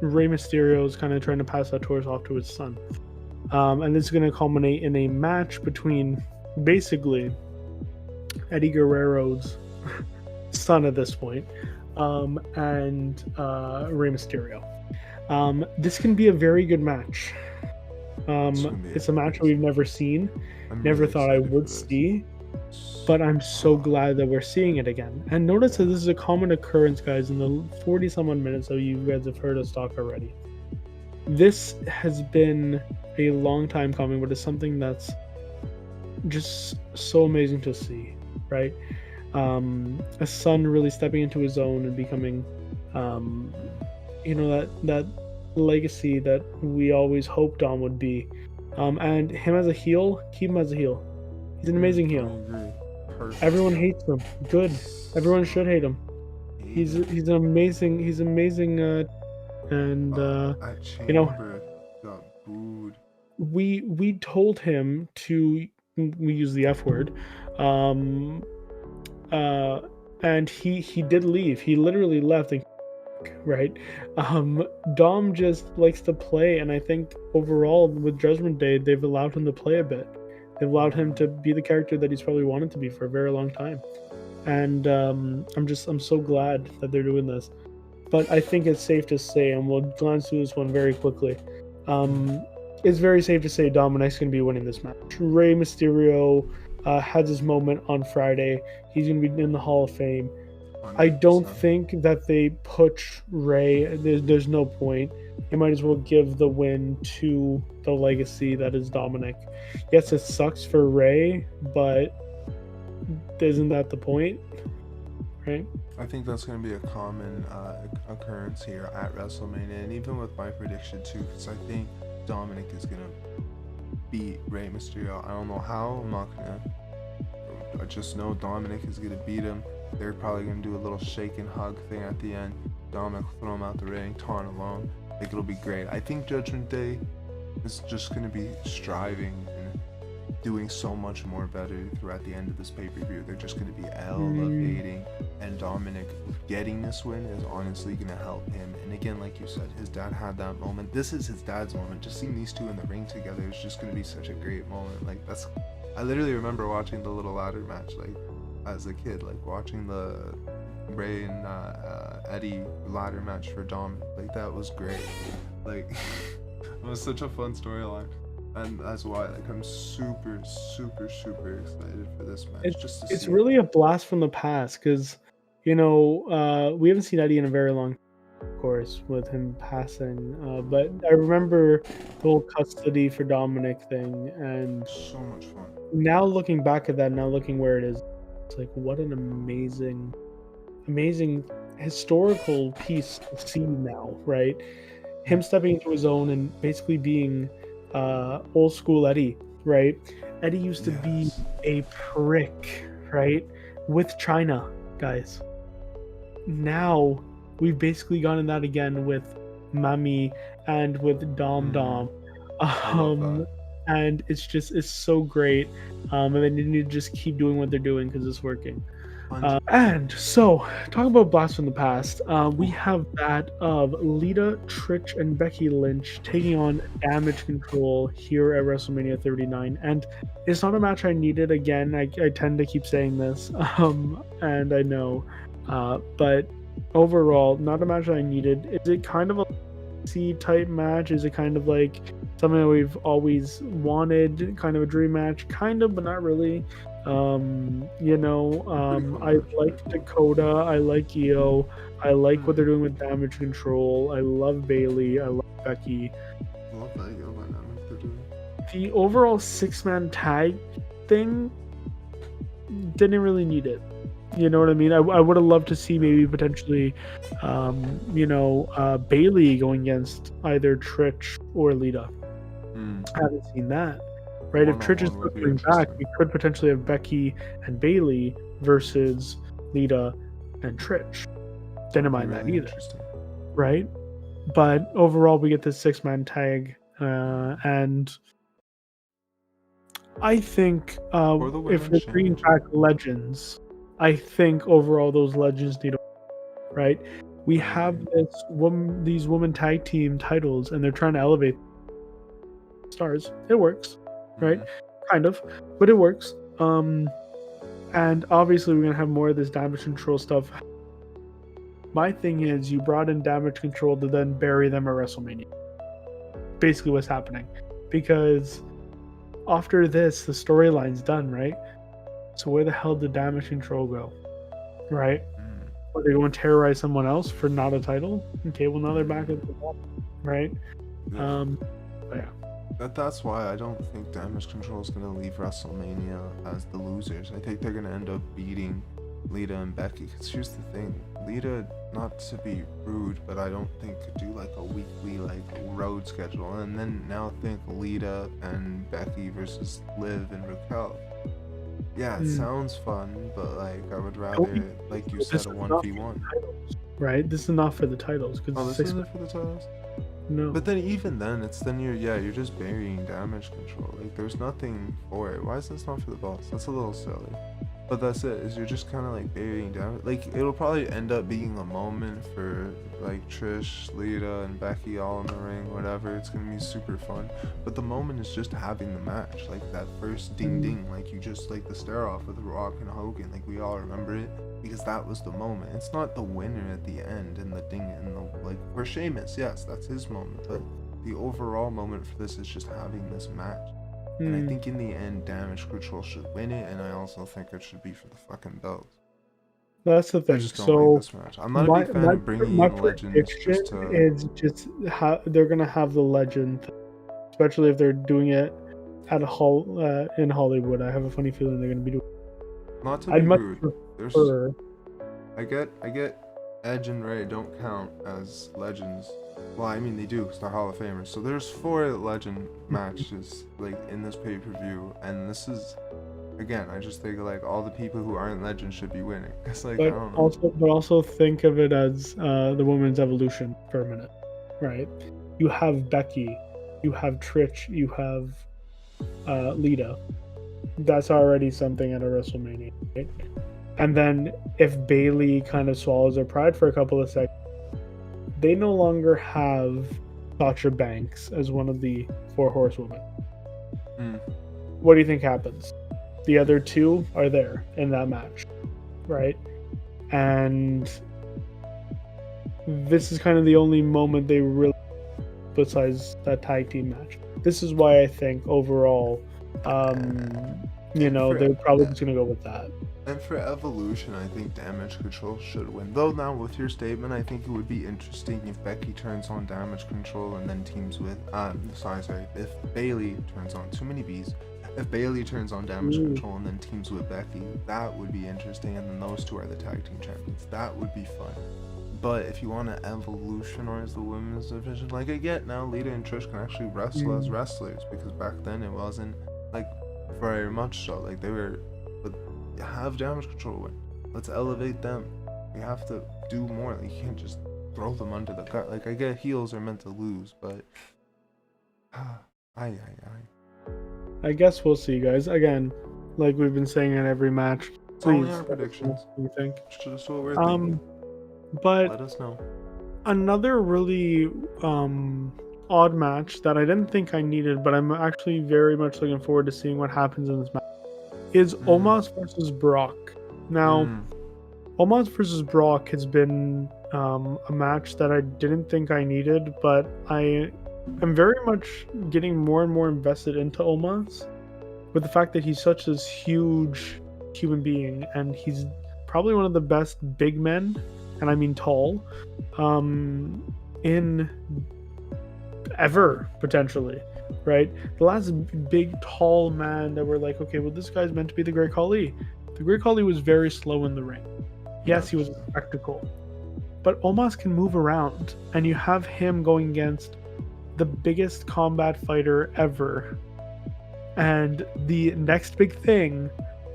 Rey Mysterio is kind of trying to pass that torch off to his son. And this is going to culminate in a match between basically Eddie Guerrero's son at this point, and Rey Mysterio. This can be a very good match. It's a match we've never seen, never thought I would see, but I'm so glad that we're seeing it again. And notice that this is a common occurrence, guys, in the 40 some odd minutes that you guys have heard us talk already. This has been a long time coming, but it's something that's just so amazing to see, right? A son really stepping into his own and becoming, that legacy that we always hoped on would be. And him as a heel, keep him as a heel. He's an amazing heel. Everyone hates him. Good. Everyone should hate him. He's amazing. And got booed. We told him to, we use the F word, and he did leave. He literally left, and right. Dom just likes to play, and I think overall with Judgment Day they've allowed him to play a bit. They've allowed him to be the character that he's probably wanted to be for a very long time, and I'm so glad that they're doing this. But I think it's safe to say, and we'll glance through this one very quickly, it's very safe to say Dominik's going to be winning this match. Rey Mysterio has his moment on Friday. He's going to be in the Hall of Fame. 100%. I don't think that they push Rey. There's no point. You might as well give the win to the legacy that is Dominik. Yes, it sucks for Rey, but isn't that the point? Right? I think that's going to be a common occurrence here at WrestleMania, and even with my prediction too, because I think Dominik is going to beat Rey Mysterio. I don't know how. I'm not going to. I just know Dominik is going to beat him. They're probably going to do a little shake and hug thing at the end. Dominik will throw him out the ring, taunt along. I think it'll be great. I think Judgment Day is just going to be striving and doing so much more better throughout the end of this pay-per-view. They're just going to be elevating, and Dominik getting this win is honestly going to help him. And again, like you said, his dad had that moment. This is his dad's moment. Just seeing these two in the ring together is just going to be such a great moment. Like, I literally remember watching the little ladder match, like, as a kid, like watching the Rey and Eddie ladder match for Dom. Like, that was great. Like, it was such a fun storyline, and that's why, like, I'm super excited for this match. It's really a blast from the past, because we haven't seen Eddie in a very long time, of course, with him passing. But I remember the whole custody for Dominik thing, and so much fun. Now looking back at that, now looking where it is, it's like, what an amazing historical piece to see now, right? Him stepping into his own and basically being old school Eddie, right? Eddie used to be a prick, right? With China, guys. Now we've basically gotten that again with Mami and with Dom. And it's so great. And they need to just keep doing what they're doing because it's working. And so, talking about blasts from the past, we have that of Lita, Trish, and Becky Lynch taking on Damage Control here at WrestleMania 39. And it's not a match I needed. Again, I tend to keep saying this, and I know. But overall, not a match I needed. Is it kind of a C-type match? Is it kind of like something that we've always wanted, kind of a dream match? Kind of, but not really. I like Dakota, I like Io, I like what they're doing with Damage Control, I love Bayley, I love Becky. The overall 6-man tag thing didn't really need it. You know what I mean? I would have loved to see maybe potentially, Bayley going against either Trish or Lita. I haven't seen that. Right, if Trish is coming back, we could potentially have Becky and Bayley versus Lita and Trish. Didn't mind that either, right? But overall, we get this 6-man tag, and I think if we're bringing back legends, I think overall those legends need to, right? We have these women tag team titles, and they're trying to elevate stars. It works. Right? Kind of, but it works. And obviously we're gonna have more of this Damage Control stuff. My thing is, you brought in Damage Control to then bury them at WrestleMania. Basically what's happening. Because after this, the storyline's done, right? So where the hell did Damage Control go? Right? Are they going to terrorize someone else for not a title? Okay, well now they're back at the top, right? But yeah. That's why I don't think Damage Control is going to leave WrestleMania as the losers. I think they're going to end up beating Lita and Becky. Because here's the thing. Lita, not to be rude, but I don't think could do like a weekly road schedule. And then now think Lita and Becky versus Liv and Raquel. Yeah, it sounds fun, but I would rather, like you said, a 1v1. Right? This is not for the titles. This isn't for the titles? No. But then even then, you're just burying Damage Control. Like, there's nothing for it. Why is this not for the belts? That's a little silly. But that's it. Is you're just kind of like burying Damage. Like, it'll probably end up being a moment for like Trish, Lita, and Becky all in the ring, whatever. It's gonna be super fun. But the moment is just having the match, like that first ding ding, like you just like the stare off with Rock and Hogan. Like, we all remember it because that was the moment. It's not the winner at the end and the ding and the like for Sheamus. Yes, that's his moment. But the overall moment for this is just having this match. And I think in the end, Damage Control should win it, and I also think it should be for the fucking belt. That's the thing. I just don't like this match. I'm not a big fan of bringing in legends just to... is just how they're gonna have the legend, especially if they're doing it at in Hollywood. I have a funny feeling they're gonna be doing. Not to be rude. I get Edge and Ray don't count as legends. Well, I mean they do because they're Hall of Famers. So there's 4 legend matches like in this pay-per-view, and this is, again, I just think like all the people who aren't legends should be winning. It's like, I don't know. But also think of it as the women's evolution for a minute, right? You have Becky, you have Trish, you have Lita. That's already something at a WrestleMania, right? And then if Bayley kind of swallows her pride for a couple of seconds, they no longer have Sasha Banks as one of the 4 horsewomen. What do you think happens? The other 2 are there in that match, right? And this is kind of the only moment they really, besides that tag team match. This is why I think overall, they're probably just going to go with that. And for Evolution, I think Damage Control should win. Though now with your statement, I think it would be interesting if Becky turns on Damage Control and then teams with, if Bayley turns on, too many B's. If Bayley turns on Damage Control and then teams with Becky, that would be interesting. And then those 2 are the tag team champions. That would be fun. But if you want to evolutionize the women's division, like I get now Lita and Trish can actually wrestle as wrestlers, because back then it wasn't like very much so. Like they were, but have Damage Control win. Let's elevate them. We have to do more. Like, you can't just throw them under the car. Like I get heels are meant to lose, but I guess we'll see, guys. Again, like we've been saying in every match. Only our predictions. What do you think? Just what we're thinking. But let us know. Another really odd match that I didn't think I needed, but I'm actually very much looking forward to seeing what happens in this match, is Omos versus Brock. Now, Omos versus Brock has been a match that I didn't think I needed, but I am very much getting more and more invested into Omos with the fact that he's such this huge human being, and he's probably one of the best big men, and I mean tall, in ever, potentially, right? The last big tall man that we're like, okay, well, this guy's meant to be the Great Khali. The Great Khali was very slow in the ring. Yes, he was a spectacle, but Omos can move around, and you have him going against the biggest combat fighter ever, and the next big thing,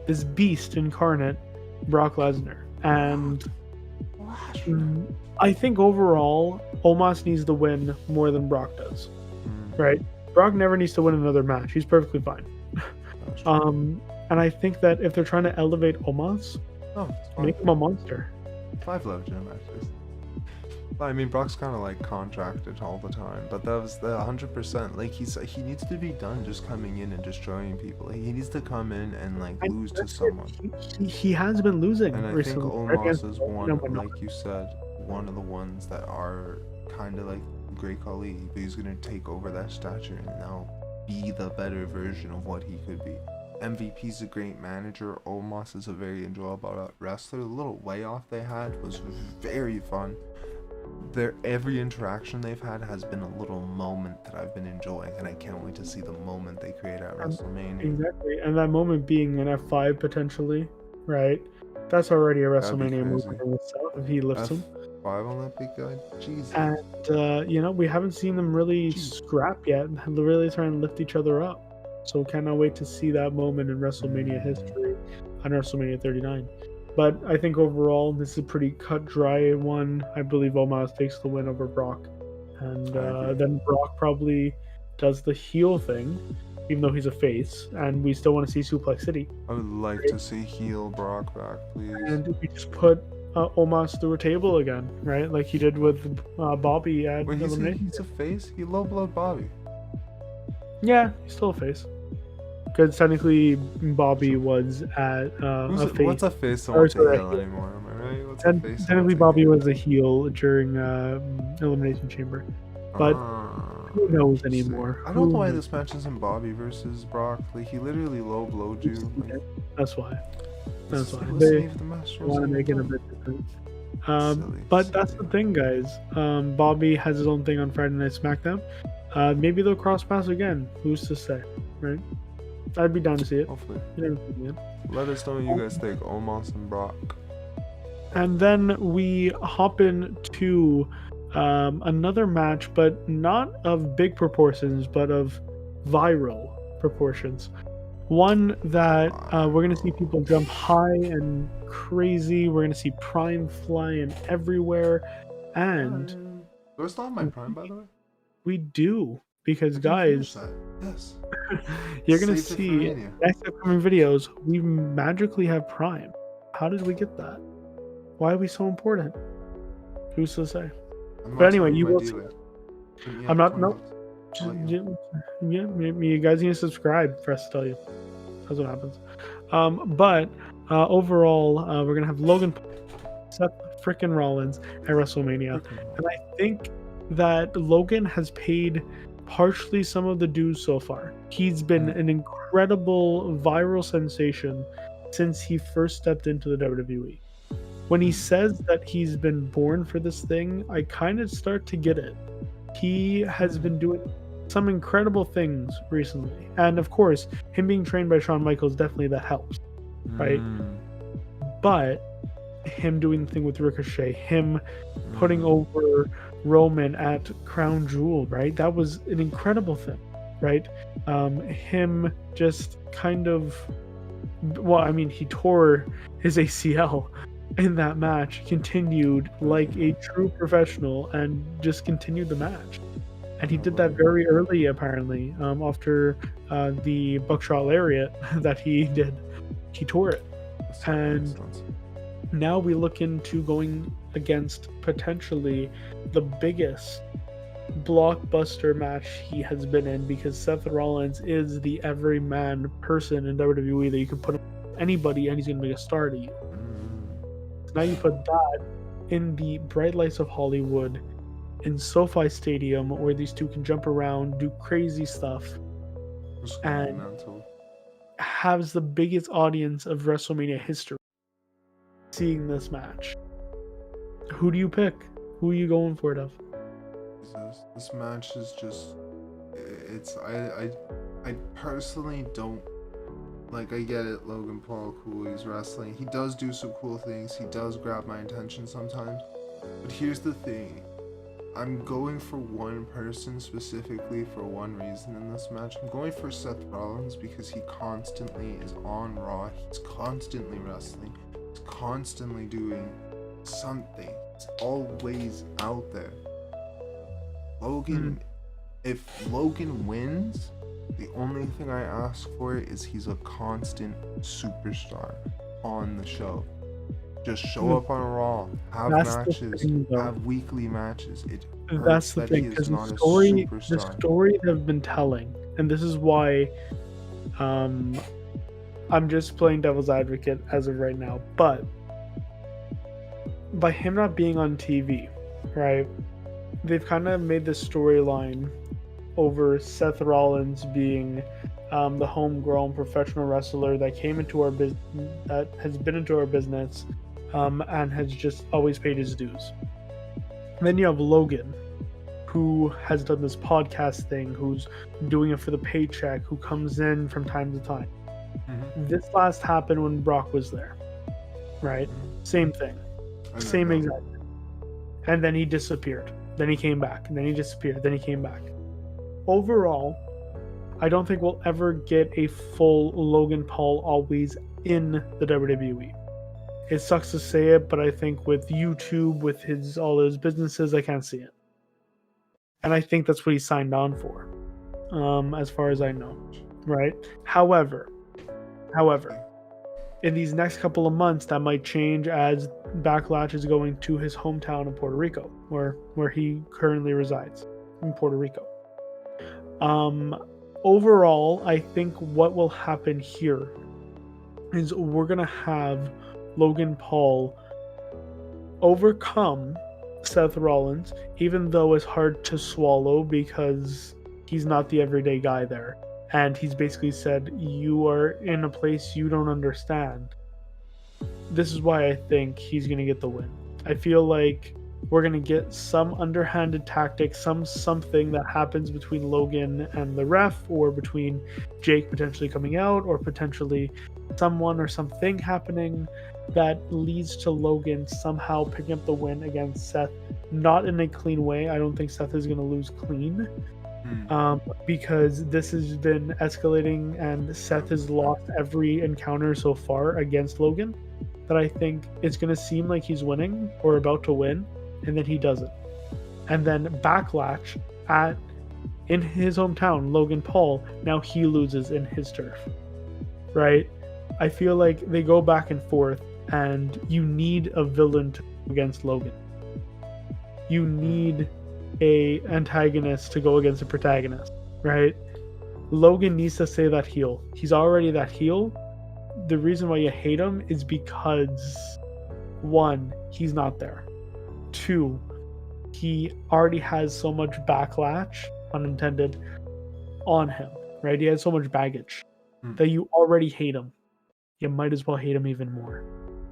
this beast incarnate, Brock Lesnar. And I think overall, Omos needs to win more than Brock does, right? Brock never needs to win another match. He's perfectly fine. And I think that if they're trying to elevate Omos, make him a monster. 5 legend matches. I mean, Brock's kind of like contracted all the time, but that was the 100%. Like he needs to be done just coming in and destroying people. He needs to come in and like lose to someone. He has been losing. And I recently. think Omos is one, like you said, one of the ones that are kind of like Great Khali, but he's gonna take over that stature and now be the better version of what he could be. MVP's a great manager. Omos is a very enjoyable wrestler. The little way off they had was very fun. Every interaction they've had has been a little moment that I've been enjoying, and I can't wait to see the moment they create at WrestleMania. Exactly, and that moment being an F5 potentially, right? That's already a WrestleMania moment in itself if he lifts him. F5 on that big guy? Jesus. And, we haven't seen them really scrap yet, really trying to lift each other up. So cannot wait to see that moment in WrestleMania history on WrestleMania 39. But I think overall, this is a pretty cut-dry one. I believe Omos takes the win over Brock. And then Brock probably does the heel thing, even though he's a face. And we still want to see Suplex City. I would like to see heel Brock back, please. And we just put Omos through a table again, right? Like he did with Bobby at Elimination. He's a face? He low-blowed Bobby. Yeah, he's still a face. Because technically, Bobby was at a face. What's a face? Someone say heel anymore? Am I right? What's a face? Technically, Bobby was a heel during Elimination Chamber, but Who knows Just anymore? saying. I don't know why Who this match isn't Bobby versus Brock. Like, he literally low blowed you. Like, That's why. That's why it wasn't they even the match. It want to wasn't make it even a done. bit different. Silly, But that's the silly. thing, guys. Bobby has his own thing on Friday Night SmackDown. Maybe they'll cross paths again. Who's to say, right? I'd be down to see it. Hopefully. You never see it. Let us know what you guys think. Omos and Brock. And then we hop into another match, but not of big proportions, but of viral proportions. One that we're going to see people jump high and crazy. We're going to see Prime flying everywhere. And Do I still have my Prime, by the way? we do, because I didn't finish guys, that. Yes. you're going to Saved it for see Mania. next upcoming videos, we magically have Prime. How did we get that? Why are we so important? Who's to say? I'm But not anyway, telling you my will dealer. I'm not- no. I'll let you. Yeah, maybe you guys need to subscribe for us to tell you. That's what happens. But overall, we're gonna have Logan, Seth frickin' Rollins at WrestleMania, and I think that Logan has paid partially some of the dues so far. He's been an incredible viral sensation since he first stepped into the WWE. When he says that he's been born for this thing, I kind of start to get it. He has been doing some incredible things recently. And of course, him being trained by Shawn Michaels, definitely that helps, right? But him doing the thing with Ricochet, him putting over Roman at Crown Jewel, right? That was an incredible thing, right? Him just kind of, well, I mean, he tore his ACL in that match, continued like a true professional, and just continued the match. And he did that very early, apparently, after the Buckshot Lariat that he did. He tore it. And now we look into going against potentially the biggest blockbuster match he has been in, because Seth Rollins is the everyman person in WWE that you can put anybody and he's going to make a star to you. Now you put that in the bright lights of Hollywood, in SoFi Stadium, where these two can jump around, do crazy stuff, and has the biggest audience of WrestleMania history seeing this match. Who do you pick? Who are you going for it of? This match is just, it's, I personally don't, like, I get it, Logan Paul, cool, he's wrestling, he does do some cool things, he does grab my attention sometimes, but here's the thing, I'm going for one person specifically for one reason in this match. I'm going for Seth Rollins because he constantly is on Raw, he's constantly wrestling, he's constantly doing something, he's always out there. Logan, if Logan wins, the only thing I ask for is he's a constant superstar on the show. Just show up on Raw, have matches, have weekly matches. That's the thing, because the story they've been telling, and this is why I'm just playing devil's advocate as of right now, but by him not being on TV, right, they've kind of made this storyline over Seth Rollins being the homegrown professional wrestler that came into our business, that has been into our business, and has just always paid his dues. And then you have Logan, who has done this podcast thing, who's doing it for the paycheck, who comes in from time to time. This last happened when Brock was there, right? Same thing, same exact thing. And then he disappeared. Then he came back, and then he disappeared, then he came back. Overall, I don't think we'll ever get a full Logan Paul always in the WWE. It sucks to say it, but I think with YouTube, with all his businesses, I can't see it. And I think that's what he signed on for, as far as I know, right? However, in these next couple of months, that might change as Backlash is going to his hometown in Puerto Rico, where he currently resides, in Puerto Rico. Overall, I think what will happen here is we're going to have Logan Paul overcome Seth Rollins, even though it's hard to swallow because he's not the everyday guy there. And he's basically said, you are in a place you don't understand. This is why I think he's going to get the win. I feel like we're going to get some underhanded tactic, something that happens between Logan and the ref, or between Jake potentially coming out, or potentially someone or something happening that leads to Logan somehow picking up the win against Seth. Not in a clean way. I don't think Seth is going to lose clean. Because this has been escalating and Seth has lost every encounter so far against Logan, that I think it's going to seem like he's winning or about to win, and then he doesn't. And then backlash in his hometown, Logan Paul, now he loses in his turf, right? I feel like they go back and forth, and you need a villain to go against Logan. You need a antagonist to go against a protagonist, right? Logan needs to stay that heel. He's already that heel. The reason why you hate him is because, one, he's not there. Two, he already has so much backlash, unintended, on him, right? He has so much baggage that you already hate him. You might as well hate him even more,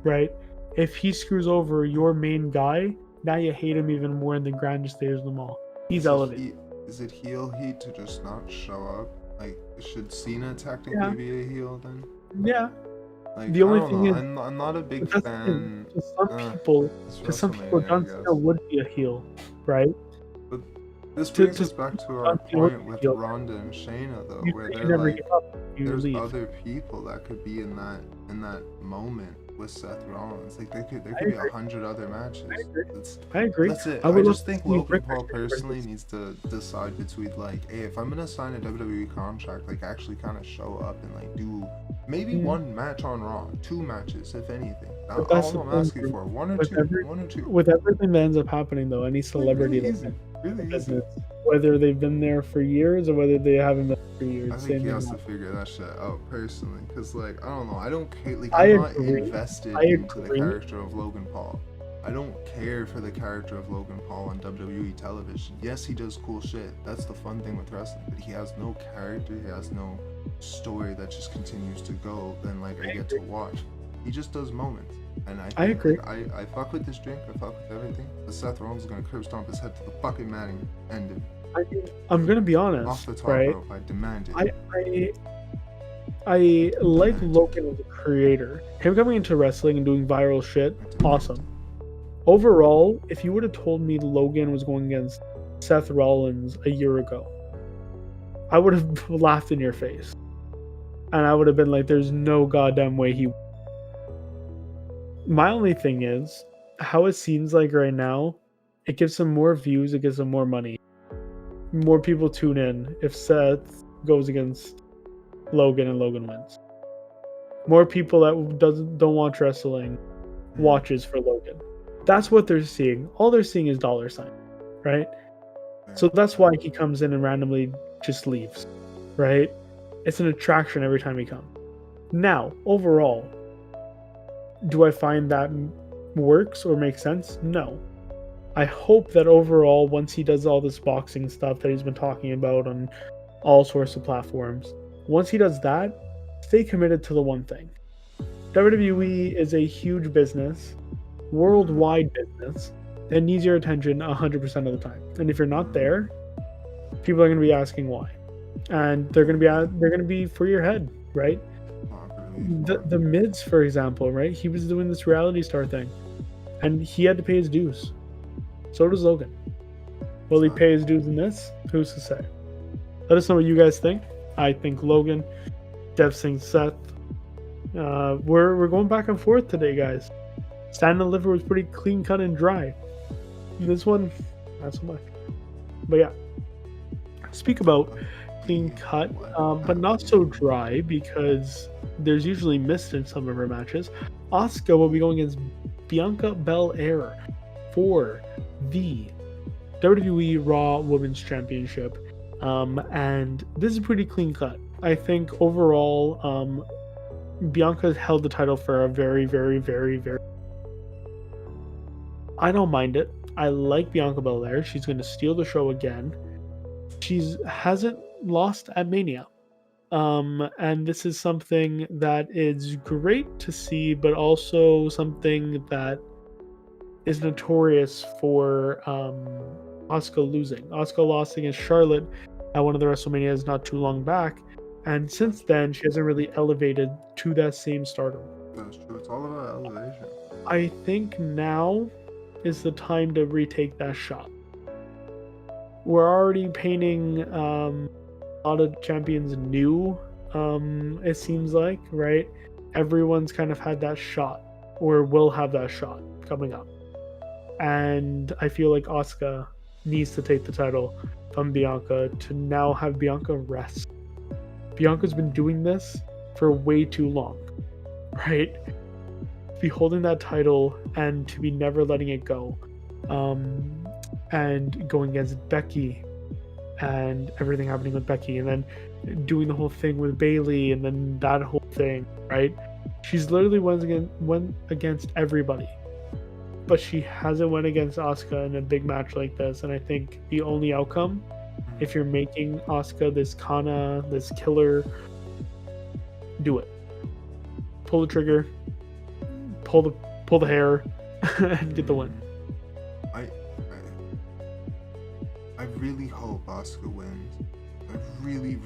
right? If he screws over your main guy, now you hate him even more in the grandest stage of them all. He's elevated. Is it heel heat to just not show up? Like, should Cena technically be a heel then? Yeah. Like, the only thing know. is, I'm not a big fan. To some people, John Cena would be a heel, right? But this brings us back to our point with Ronda and Shayna, though, where they're like, there's other people that could be in that moment with Seth Rollins. Like, there could be 100 other matches. I agree. That's it. I just think Logan Paul personally needs to decide between, like, hey, if I'm gonna sign a WWE contract, like, actually kind of show up and like do maybe one match on Raw, 2 matches if anything. That's all I'm asking for. One or two. With everything that ends up happening, though, any celebrity really easy. Whether they've been there for years or whether they haven't been there for years. I think he has to figure that shit out personally, because, like, I don't know, I don't care. Like, I'm not invested into the character of Logan Paul. I don't care for the character of Logan Paul on WWE television. Yes, he does cool shit. That's the fun thing with wrestling. But he has no character. He has no story that just continues to go. Then, like, I get to watch. He just does moments. And I agree. Like, I fuck with this drink. I fuck with everything. But Seth Rollins is gonna curb stomp his head to the fucking mat and end it. I'm gonna be honest. Off the top rope, I demand it. I like Logan as a creator. Him coming into wrestling and doing viral shit, awesome. Overall, if you would have told me Logan was going against Seth Rollins a year ago, I would have laughed in your face. And I would have been like, there's no goddamn way he... My only thing is, how it seems like right now, it gives him more views, it gives him more money. More people tune in if Seth goes against Logan and Logan wins. More people that don't watch wrestling watches for Logan. That's what they're seeing. All they're seeing is dollar sign, right? So that's why he comes in and randomly just leaves, right? It's an attraction every time he comes. Now, overall, do I find that works or makes sense? No. I hope that overall, once he does all this boxing stuff that he's been talking about on all sorts of platforms, once he does that, stay committed to the one thing. WWE is a huge business, worldwide business, that needs your attention 100% of the time. And if you're not there, people are going to be asking why. And they're going to be for your head, right? The Miz, for example, right? He was doing this reality star thing, and he had to pay his dues. So does Logan. Will he pay his dues in this? Who's to say? Let us know what you guys think. I think Logan. Dev thinks Seth. We're going back and forth today, guys. Stand and Deliver was pretty clean cut and dry. This one, not so much. But yeah, speak about clean cut, but not so dry, because there's usually mist in some of her matches. Asuka will be going against Bianca Belair for the WWE Raw Women's Championship, and this is pretty clean cut. I think overall, Bianca held the title for a very, very, very, very... I don't mind it. I like Bianca Belair. She's going to steal the show again. She hasn't lost at Mania. And this is something that is great to see, but also something that is notorious for Asuka losing. Asuka lost against Charlotte at one of the WrestleManias not too long back, and since then she hasn't really elevated to that same stardom. That's true. It's all about elevation. I think now is the time to retake that shot. We're already painting a lot of champions new, it seems like, right? Everyone's kind of had that shot, or will have that shot coming up. And I feel like Asuka needs to take the title from Bianca to now have Bianca rest. Bianca's been doing this for way too long, right? Be holding that title and to be never letting it go, and going against Becky and everything happening with Becky, and then doing the whole thing with Bayley, and then that whole thing, right? She's literally went against everybody, but she hasn't went against Asuka in a big match like this. And I think the only outcome, if you're making Asuka this Kana, this killer, do it. Pull the trigger, pull the hair, and get the win. I really hope Asuka wins. I really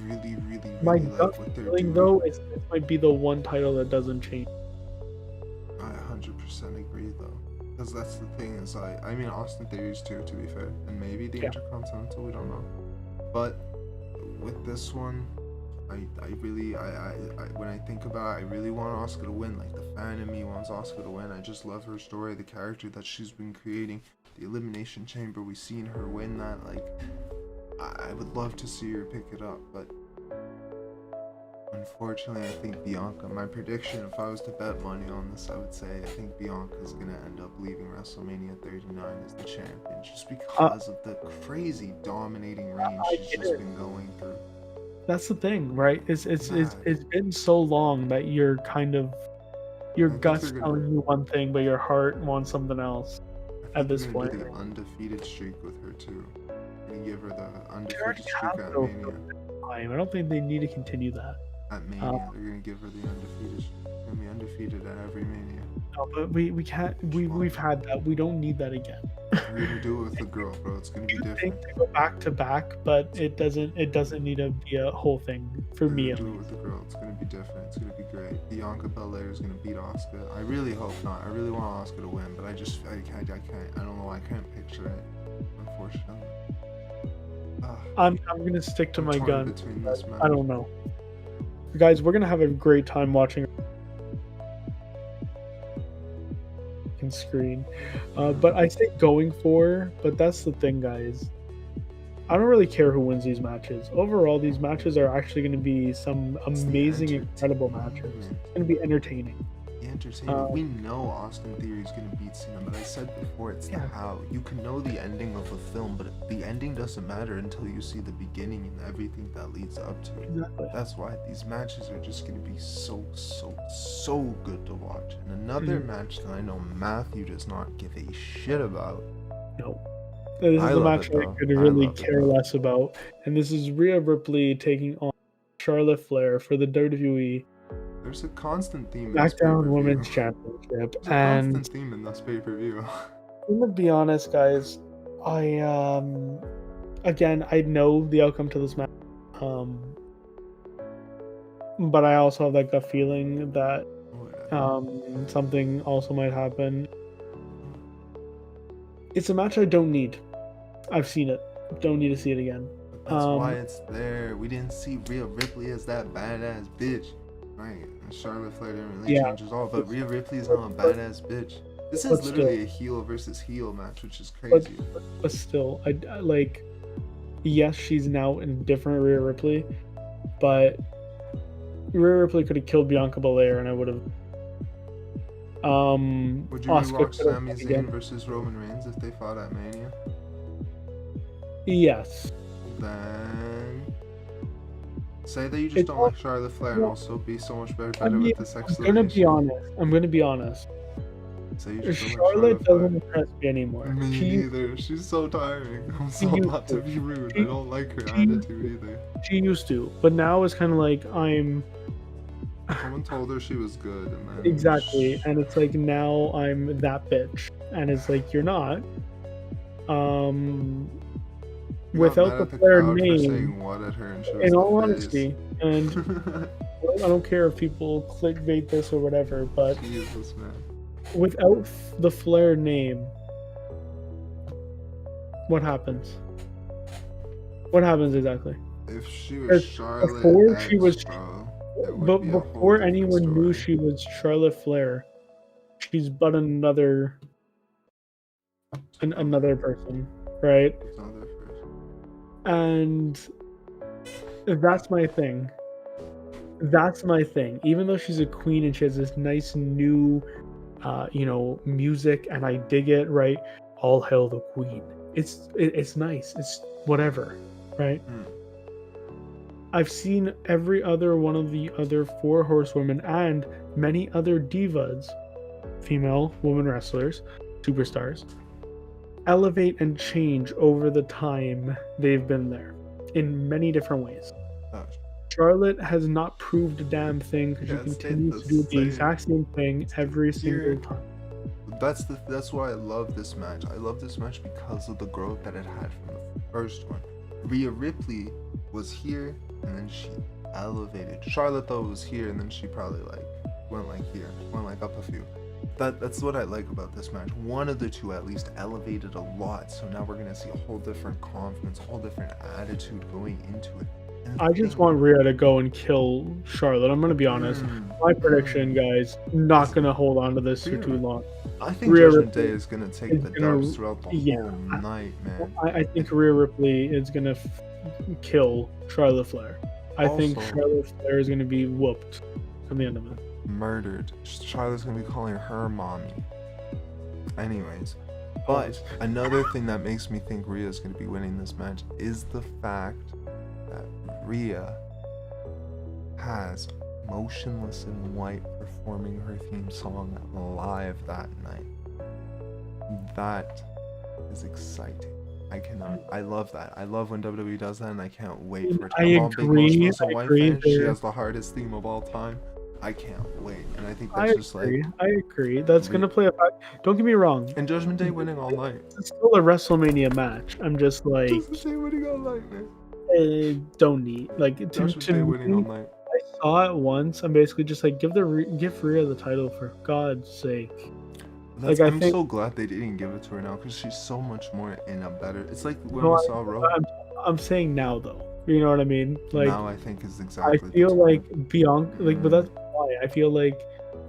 My like gut what they're feeling doing. though is this might be the one title that doesn't change. I 100% agree though, because that's the thing is I mean Austin Theories too, to be fair, and maybe the Intercontinental, we don't know. But with this one, I really when I think about it, I really want Asuka to win. Like the fan in me wants Asuka to win. I just love her story, the character that she's been creating, the Elimination Chamber. We've seen her win that. Like I would love to see her pick it up, but unfortunately, I think Bianca. My prediction, if I was to bet money on this, I would say I think Bianca's gonna end up leaving WrestleMania 39 as the champion, just because of the crazy dominating reign she's just been going through. That's the thing, right? It's been so long that you're kind of your gut's telling you one thing, but your heart wants something else. At this point, do the undefeated streak with her too. And give her the undefeated streak at Mania. I don't think they need to continue that. At Mania, they're gonna give her the undefeated. She's gonna be undefeated at every Mania. No, but we can't. We've had that. We don't need that again. We're gonna do it with the girl, bro. It's gonna be different. Think to go back to back, but it doesn't need to be a whole thing for me. Do it with the girl. It's gonna be different. It's gonna be great. Bianca Belair is gonna beat Asuka. I really hope not. I really want Asuka to win, but I can't. I don't know. I can't picture it. Unfortunately. I'm gonna stick to my gun. Between this match. I don't know, guys. We're gonna have a great time watching. Screen, but I say going for. But that's the thing, guys. I don't really care who wins these matches. Overall, these matches are actually going to be some amazing, incredible matches. It's going to be entertaining. We know Austin Theory is going to beat Cena, but I said before, it's the how. You can know the ending of a film, but the ending doesn't matter until you see the beginning and everything that leads up to it. Exactly. That's why these matches are just going to be so good to watch. And another match that I know Matthew does not give a shit about. No. This is a match I could really care less about. And this is Rhea Ripley taking on Charlotte Flair for the WWE There's a constant theme in SmackDown Women's Championship. There's a constant theme in this pay-per-view. I'm gonna be honest, guys. Again, I know the outcome to this match. But I also have like a feeling that something also might happen. It's a match I don't need. I've seen it. Don't need to see it again. That's why it's there. We didn't see Rhea Ripley as that badass bitch. Right. Charlotte Flair didn't really change at all, but Rhea Ripley is not a badass bitch. This is literally a heel versus heel match, which is crazy. But still, I like. Yes, she's now in different Rhea Ripley, but Rhea Ripley could have killed Bianca Belair, and I would have. Would you rewatch Sami Zayn versus Roman Reigns if they fought at Mania? Yes. Then say that you just don't like Charlotte Flair and also be so much better with the sex. I'm gonna be honest. say you should like Charlotte doesn't Flair. impress me anymore. Me She neither. She's so tiring. I'm so used not to be rude. I don't like her she- attitude either. she used to, but now it's kind of like Someone told her she was good, and then exactly, and it's like now I'm that bitch, and it's like you're not. You got Without mad the at Flair crowd for name, saying what at her, and she was in the all face. honesty, and I don't care if people clickbait this or whatever, but Jesus, man. without the Flair name, what happens? What happens exactly? If she was Because Charlotte before X, she was- bro, it would But be a whole before different anyone knew story. she was Charlotte Flair, she's but another person, right? It's not their first. And that's my thing. That's my thing. Even though she's a queen and she has this nice new, music, and I dig it, right? All hail the queen. It's nice. It's whatever, right? I've seen every other one of the other 4 horsewomen and many other divas, female women wrestlers, superstars, elevate and change over the time they've been there in many different ways. Charlotte has not proved a damn thing because she continues to do the exact same thing every single time. That's why I love this match. I love this match because of the growth that it had from the first one. Rhea Ripley was here, and then she elevated. Charlotte though was here, and then she probably went up a few. That's what I like about this match. One of the two at least elevated a lot, so now we're gonna see a whole different confidence, a whole different attitude going into it. I just want Rhea to go and kill Charlotte. I'm gonna be honest. My prediction, guys, not gonna hold on to this for too long. I think Rhea Judgment Ripley Day is gonna take the dubs throughout the whole night, man. I think Rhea Ripley is gonna kill Charlotte Flair. I think Charlotte Flair is gonna be whooped from the end of it. Murdered. Charlotte's gonna be calling her mommy. Anyways, but another thing that makes me think Rhea is gonna be winning this match is the fact that Rhea has Motionless in White performing her theme song live that night. That is exciting. I love that. I love when WWE does that, and I can't wait for it to come. I'm a big Motionless in White fan. She has the hardest theme of all time. I can't wait, and I think that's I agree. That's gonna play a fact. Don't get me wrong. And Judgment Day winning all night. It's still a WrestleMania match. I'm just like, Judgment Day winning all night, man. Don't need Judgment Day winning all night. I saw it once. I'm basically just like, give Rhea the title for God's sake. I'm so glad they didn't give it to her now because she's so much more in a better. It's like when we saw Raw. I'm saying now though. You know what I mean? Like now, I think is exactly. I feel like Bianca, but that's why I feel like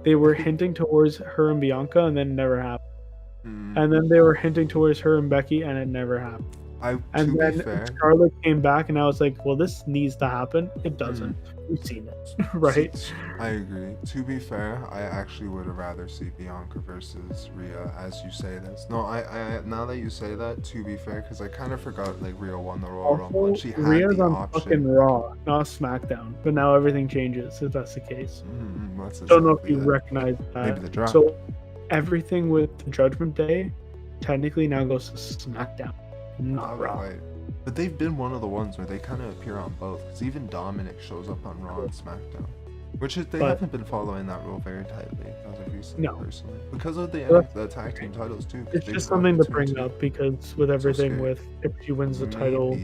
they were hinting towards her and Bianca, and then it never happened. And then they were hinting towards her and Becky, and it never happened. And then Charlotte came back, and I was like, well, this needs to happen. It doesn't. We've seen it, right? I agree. To be fair, I actually would have rather see Bianca versus Rhea, as you say this. No, I now that you say that, to be fair, because I kind of forgot like Rhea won the Royal Rumble. She had Rhea's the on option. fucking Raw, not SmackDown. But now everything changes if that's the case. That's Don't know if you recognize that. Maybe the draft. So everything with Judgment Day technically now goes to SmackDown, not Raw. Right. But they've been one of the ones where they kind of appear on both. Because even Dominik shows up on Raw and SmackDown. They haven't been following that rule very tightly as of recently, personally. Because of the tag team titles, too. It's just something to bring up because with everything with if she wins the title.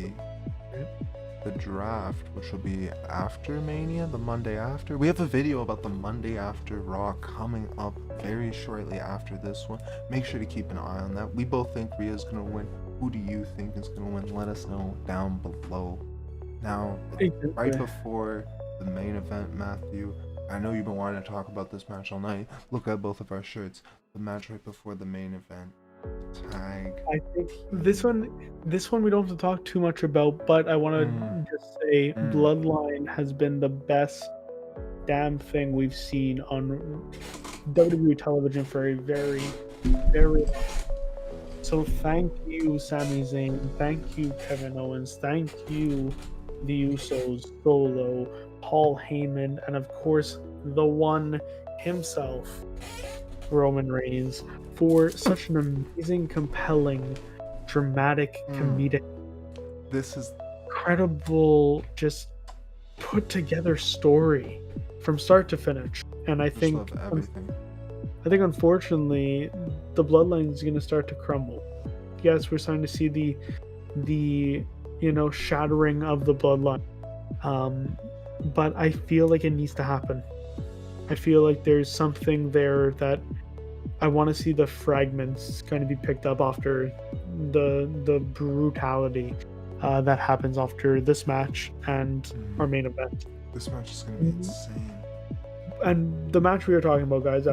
The draft, which will be after Mania, the Monday after. We have a video about the Monday after Raw coming up very shortly after this one. Make sure to keep an eye on that. We both think Rhea's going to win. Who do you think is going to win? Let us know down below. Now, right before the main event, Matthew, I know you've been wanting to talk about this match all night. Look at both of our shirts. The match right before the main event. Tag. I think this one we don't have to talk too much about, but I want to just say Bloodline has been the best damn thing we've seen on WWE television for a very, very long. So thank you, Sami Zayn. Thank you, Kevin Owens. Thank you, the Usos, Solo, Paul Heyman, and of course the one himself, Roman Reigns for such an amazing, compelling, dramatic, comedic, This is incredible, just put together story from start to finish. And I think love everything. unfortunately the bloodline is going to start to crumble. Yes, we're starting to see the shattering of the bloodline, but I feel like it needs to happen. I feel like there's something there that I want to see the fragments kind of be picked up after the brutality that happens after this match and our main event. This match is going to be insane. And the match we are talking about, guys,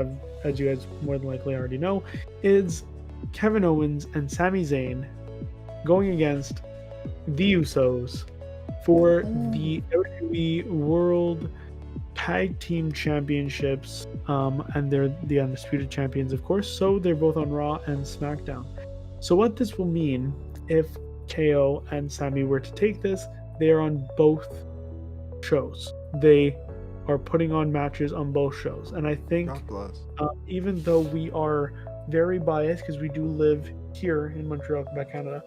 as you guys more than likely already know, is Kevin Owens and Sami Zayn going against the Usos for the WWE World Tag Team Championships, and they're the undisputed champions, of course, so they're both on Raw and SmackDown. So what this will mean, if KO and Sami were to take this, they are on both shows. They are putting on matches on both shows, and I think even though we are very biased because we do live here in Montreal, Quebec, Canada,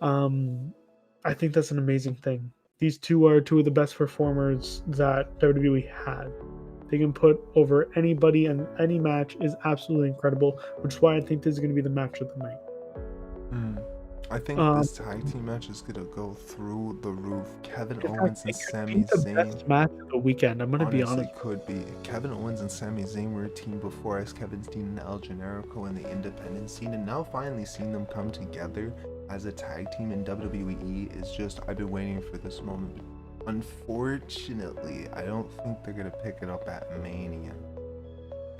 I think that's an amazing thing. These two are two of the best performers that WWE had. They can put over anybody, and any match is absolutely incredible, which is why I think this is going to be the match of the night. I think this tag team match is going to go through the roof. Kevin Owens and Sami Zayn. The best match of the weekend, I'm going to be honest. Could be. Kevin Owens and Sami Zayn were a team before as Kevin Steen and El Generico in the independent scene, and now finally seeing them come together as a tag team in WWE is just, I've been waiting for this moment. But unfortunately, I don't think they're going to pick it up at Mania.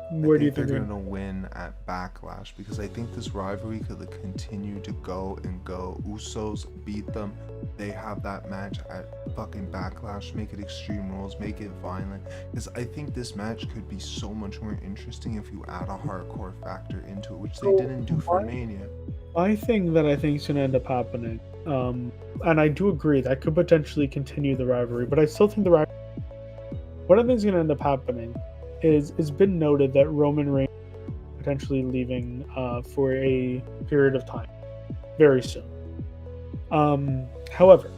Where do you think they're going to win at Backlash? Because I think this rivalry could continue to go and go. Usos beat them. They have that match at fucking Backlash. Make it Extreme Rules. Make it violent. Because I think this match could be so much more interesting if you add a hardcore factor into it, which they didn't do for Mania. I think is going to end up happening, and I do agree that could potentially continue the rivalry, but I still think the rivalry, what I think is going to end up happening is it's been noted that Roman Reigns is potentially leaving for a period of time very soon. However,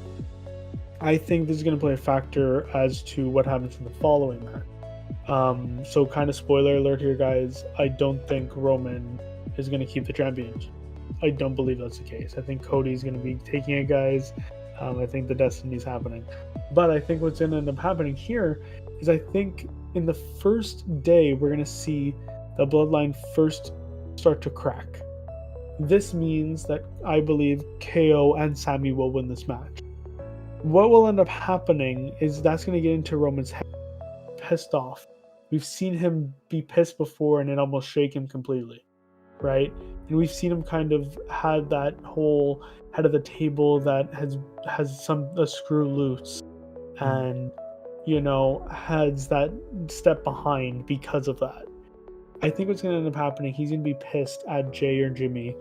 I think this is going to play a factor as to what happens in the following match. So kind of spoiler alert here, guys. I don't think Roman is going to keep the championship. I don't believe that's the case. I think Cody's going to be taking it, guys. I think the destiny's happening. But I think what's going to end up happening here is I think in the first day, we're going to see the bloodline first start to crack. This means that I believe KO and Sami will win this match. What will end up happening is that's going to get into Roman's head, pissed off. We've seen him be pissed before and it almost shake him completely, right? And we've seen him kind of had that whole head of the table that has a screw loose and has that step behind because of that. I think what's going to end up happening, he's going to be pissed at Jay or Jimmy,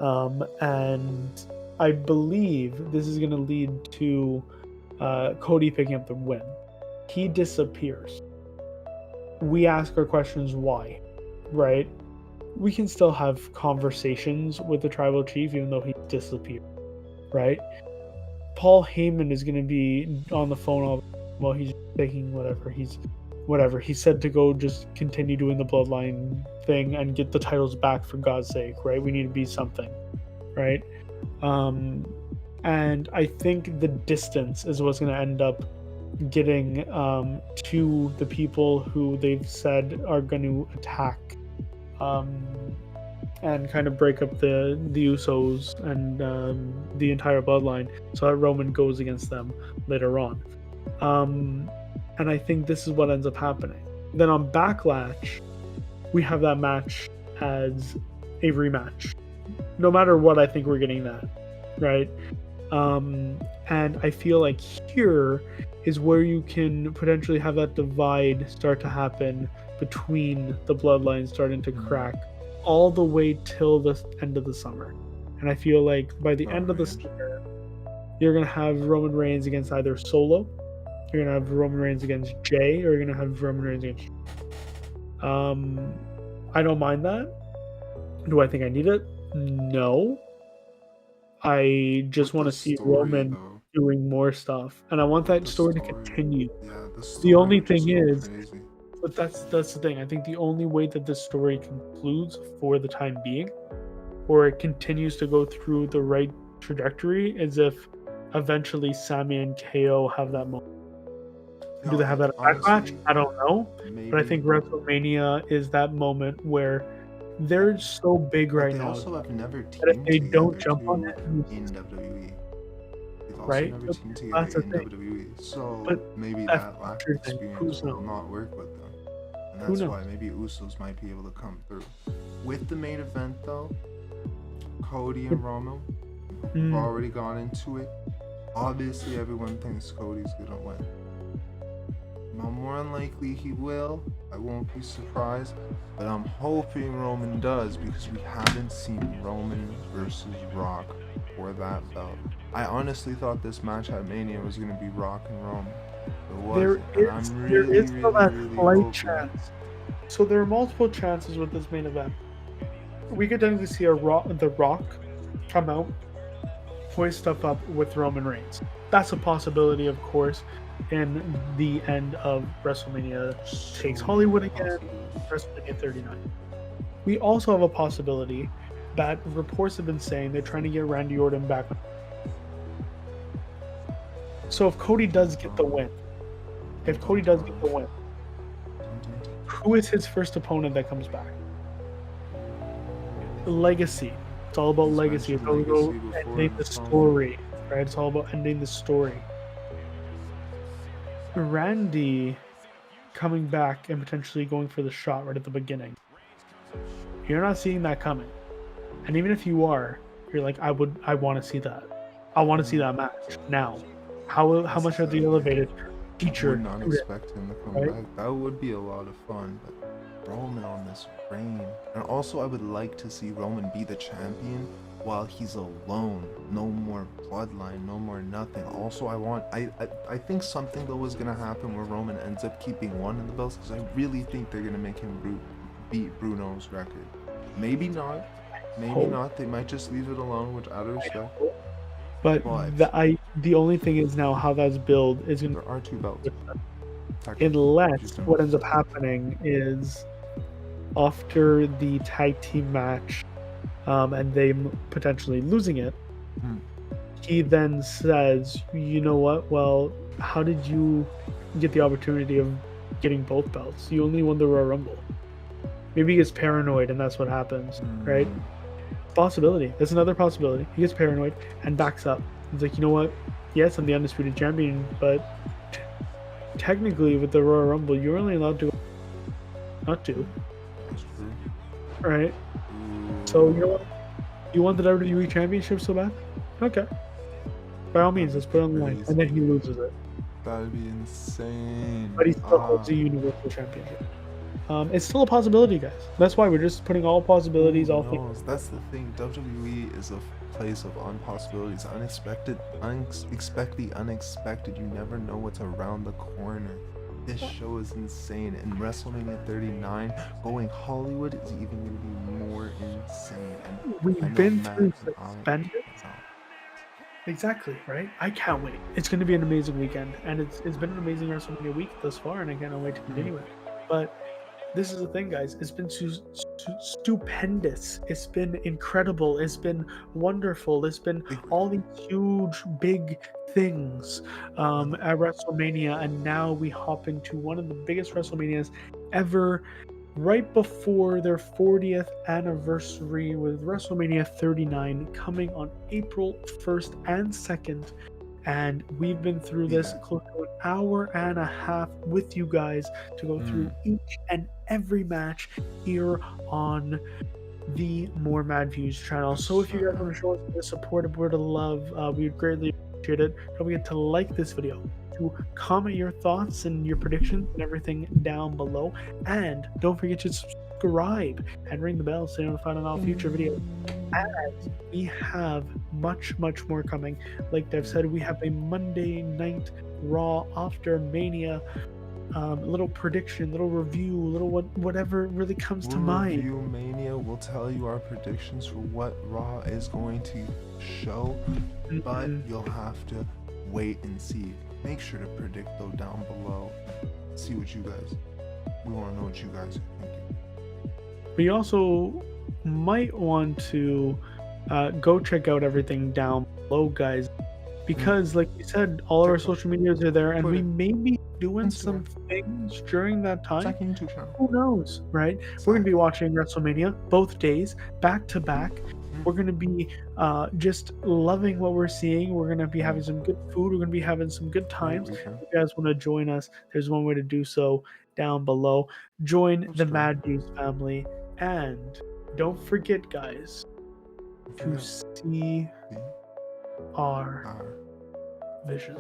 and I believe this is going to lead to Cody picking up the win. He disappears. We ask our questions why, right? We can still have conversations with the tribal chief even though he disappeared, right? Paul Heyman is going to be on the phone while he's taking whatever. He said to go just continue doing the bloodline thing and get the titles back for God's sake, right? We need to be something, right? And I think the distance is what's going to end up getting to the people who they've said are going to attack and kind of break up the Usos and the entire bloodline so that Roman goes against them later on. And I think this is what ends up happening. Then on Backlash, we have that match as a rematch. No matter what, I think we're getting that, right? And I feel like here is where you can potentially have that divide start to happen between the bloodlines starting to crack all the way till the end of the summer. And I feel like by the end of the summer, you're going to have Roman Reigns against either Solo, you're going to have Roman Reigns against Jay, or you're going to have Roman Reigns against I don't mind that. Do I think I need it? No. I just With want the to see story, Roman though. doing more stuff, and I want With that the story to story. continue. Yeah, the The story only would just thing go is, crazy. but that's the thing. I think the only way that this story concludes for the time being, or it continues to go through the right trajectory, is if eventually Sami and KO have that moment. Do they have that at Backlash? Honestly, I don't know, but I maybe. think WrestleMania is that moment where they're so big But right they now also have never that if teamed they don't together jump on too it, in WWE. They've also right? never But teamed that's together the in thing. WWE. So But maybe that that lack future of thing, experience who's will knows? not work with them. And Who that's knows? why maybe Usos might be able to come through. With the main event though, Cody and Roman, we've Mm, already gone into it. Obviously everyone thinks Cody's gonna win. More unlikely he will. I won't be surprised. But I'm hoping Roman does because we haven't seen Roman versus Rock for that belt. I honestly thought this match at Mania was going to be Rock and Roman. It wasn't. And I'm there really, is still really, that really slight hoping. chance. So there are multiple chances with this main event. We could technically see The Rock come out, hoist stuff up with Roman Reigns. That's a possibility, of course, in the end of WrestleMania Takes So Hollywood many again, possibilities. WrestleMania 39. We also have a possibility that reports have been saying they're trying to get Randy Orton back. So if Cody does get the win, who is his first opponent that comes back? Legacy. It's all about He's legacy. It's all mentioned about Legacy before ending in the the song. story, right? It's all about ending the story. Randy coming back and potentially going for the shot right at the beginning. You're not seeing that coming. And even if you are, you're like, I want to see that. I want to see that match now. How much are they elevated? I Teacher, would not expect him to come right? back. That would be a lot of fun, but Roman on this reign. And also I would like to see Roman be the champion while he's alone. No more bloodline, no more nothing. Also I think something though is gonna happen where Roman ends up keeping one of the belts because I really think they're gonna make him beat Bruno's record. Maybe not. Maybe not. They might just leave it alone, which out of respect. But the only thing is now how that's billed is going There are two belts. unless what ends up happening is after the tag team match, and they potentially losing it, he then says, you know what? Well, how did you get the opportunity of getting both belts? You only won the Royal Rumble. Maybe he gets paranoid and that's what happens, right? Possibility. That's another possibility. He gets paranoid and backs up. He's like, you know what? Yes, I'm the undisputed champion, but technically with the Royal Rumble, you're only allowed to not to. That's true. Right? So you know what? You want the WWE Championship so bad? Okay. By all means, let's put it on the line. And then he loses it. That'd be insane. But he still holds the Universal Championship. It's still a possibility, guys. That's why we're just putting all possibilities, all things. That's the thing. WWE is a place of possibilities. Expect the unexpected. You never know what's around the corner. This show is insane. And WrestleMania 39 going Hollywood is even going to be more insane. And we've been through suspended. Exactly, right? I can't wait. It's going to be an amazing weekend. And it's been an amazing WrestleMania week thus far, and I can't wait to continue it. But this is the thing, guys. It's been stupendous. It's been incredible. It's been wonderful. It's been all these huge, big things at WrestleMania. And now we hop into one of the biggest WrestleManias ever, right before their 40th anniversary, with WrestleMania 39 coming on April 1st and 2nd. And we've been through this close to an hour and a half with you guys to go through each and every match here on the MoreMadViews channel. So if you guys want to show us the support, a word of love, we would greatly appreciate it. Don't forget to like this video, to comment your thoughts and your predictions and everything down below. And don't forget to subscribe and ring the bell so you're notified on all future videos. As we have much more coming. Like Dev said, we have a Monday Night Raw after Mania little prediction, little review, little whatever really comes to mind. Review Mania will tell you our predictions for what Raw is going to show, but you'll have to wait and see. Make sure to predict though down below. See what you guys. We want to know what you guys are thinking. We also might want to go check out everything down below, guys, because like you said, all of our social medias are there, and we may be doing some things during that time. Who knows, right? We're gonna be watching WrestleMania both days, back to back. We're gonna be just loving what we're seeing. We're gonna be having some good food. We're gonna be having some good times. If you guys want to join us, there's one way to do so down below. Join the MoreMadViews family, and don't forget, guys, to see our vision.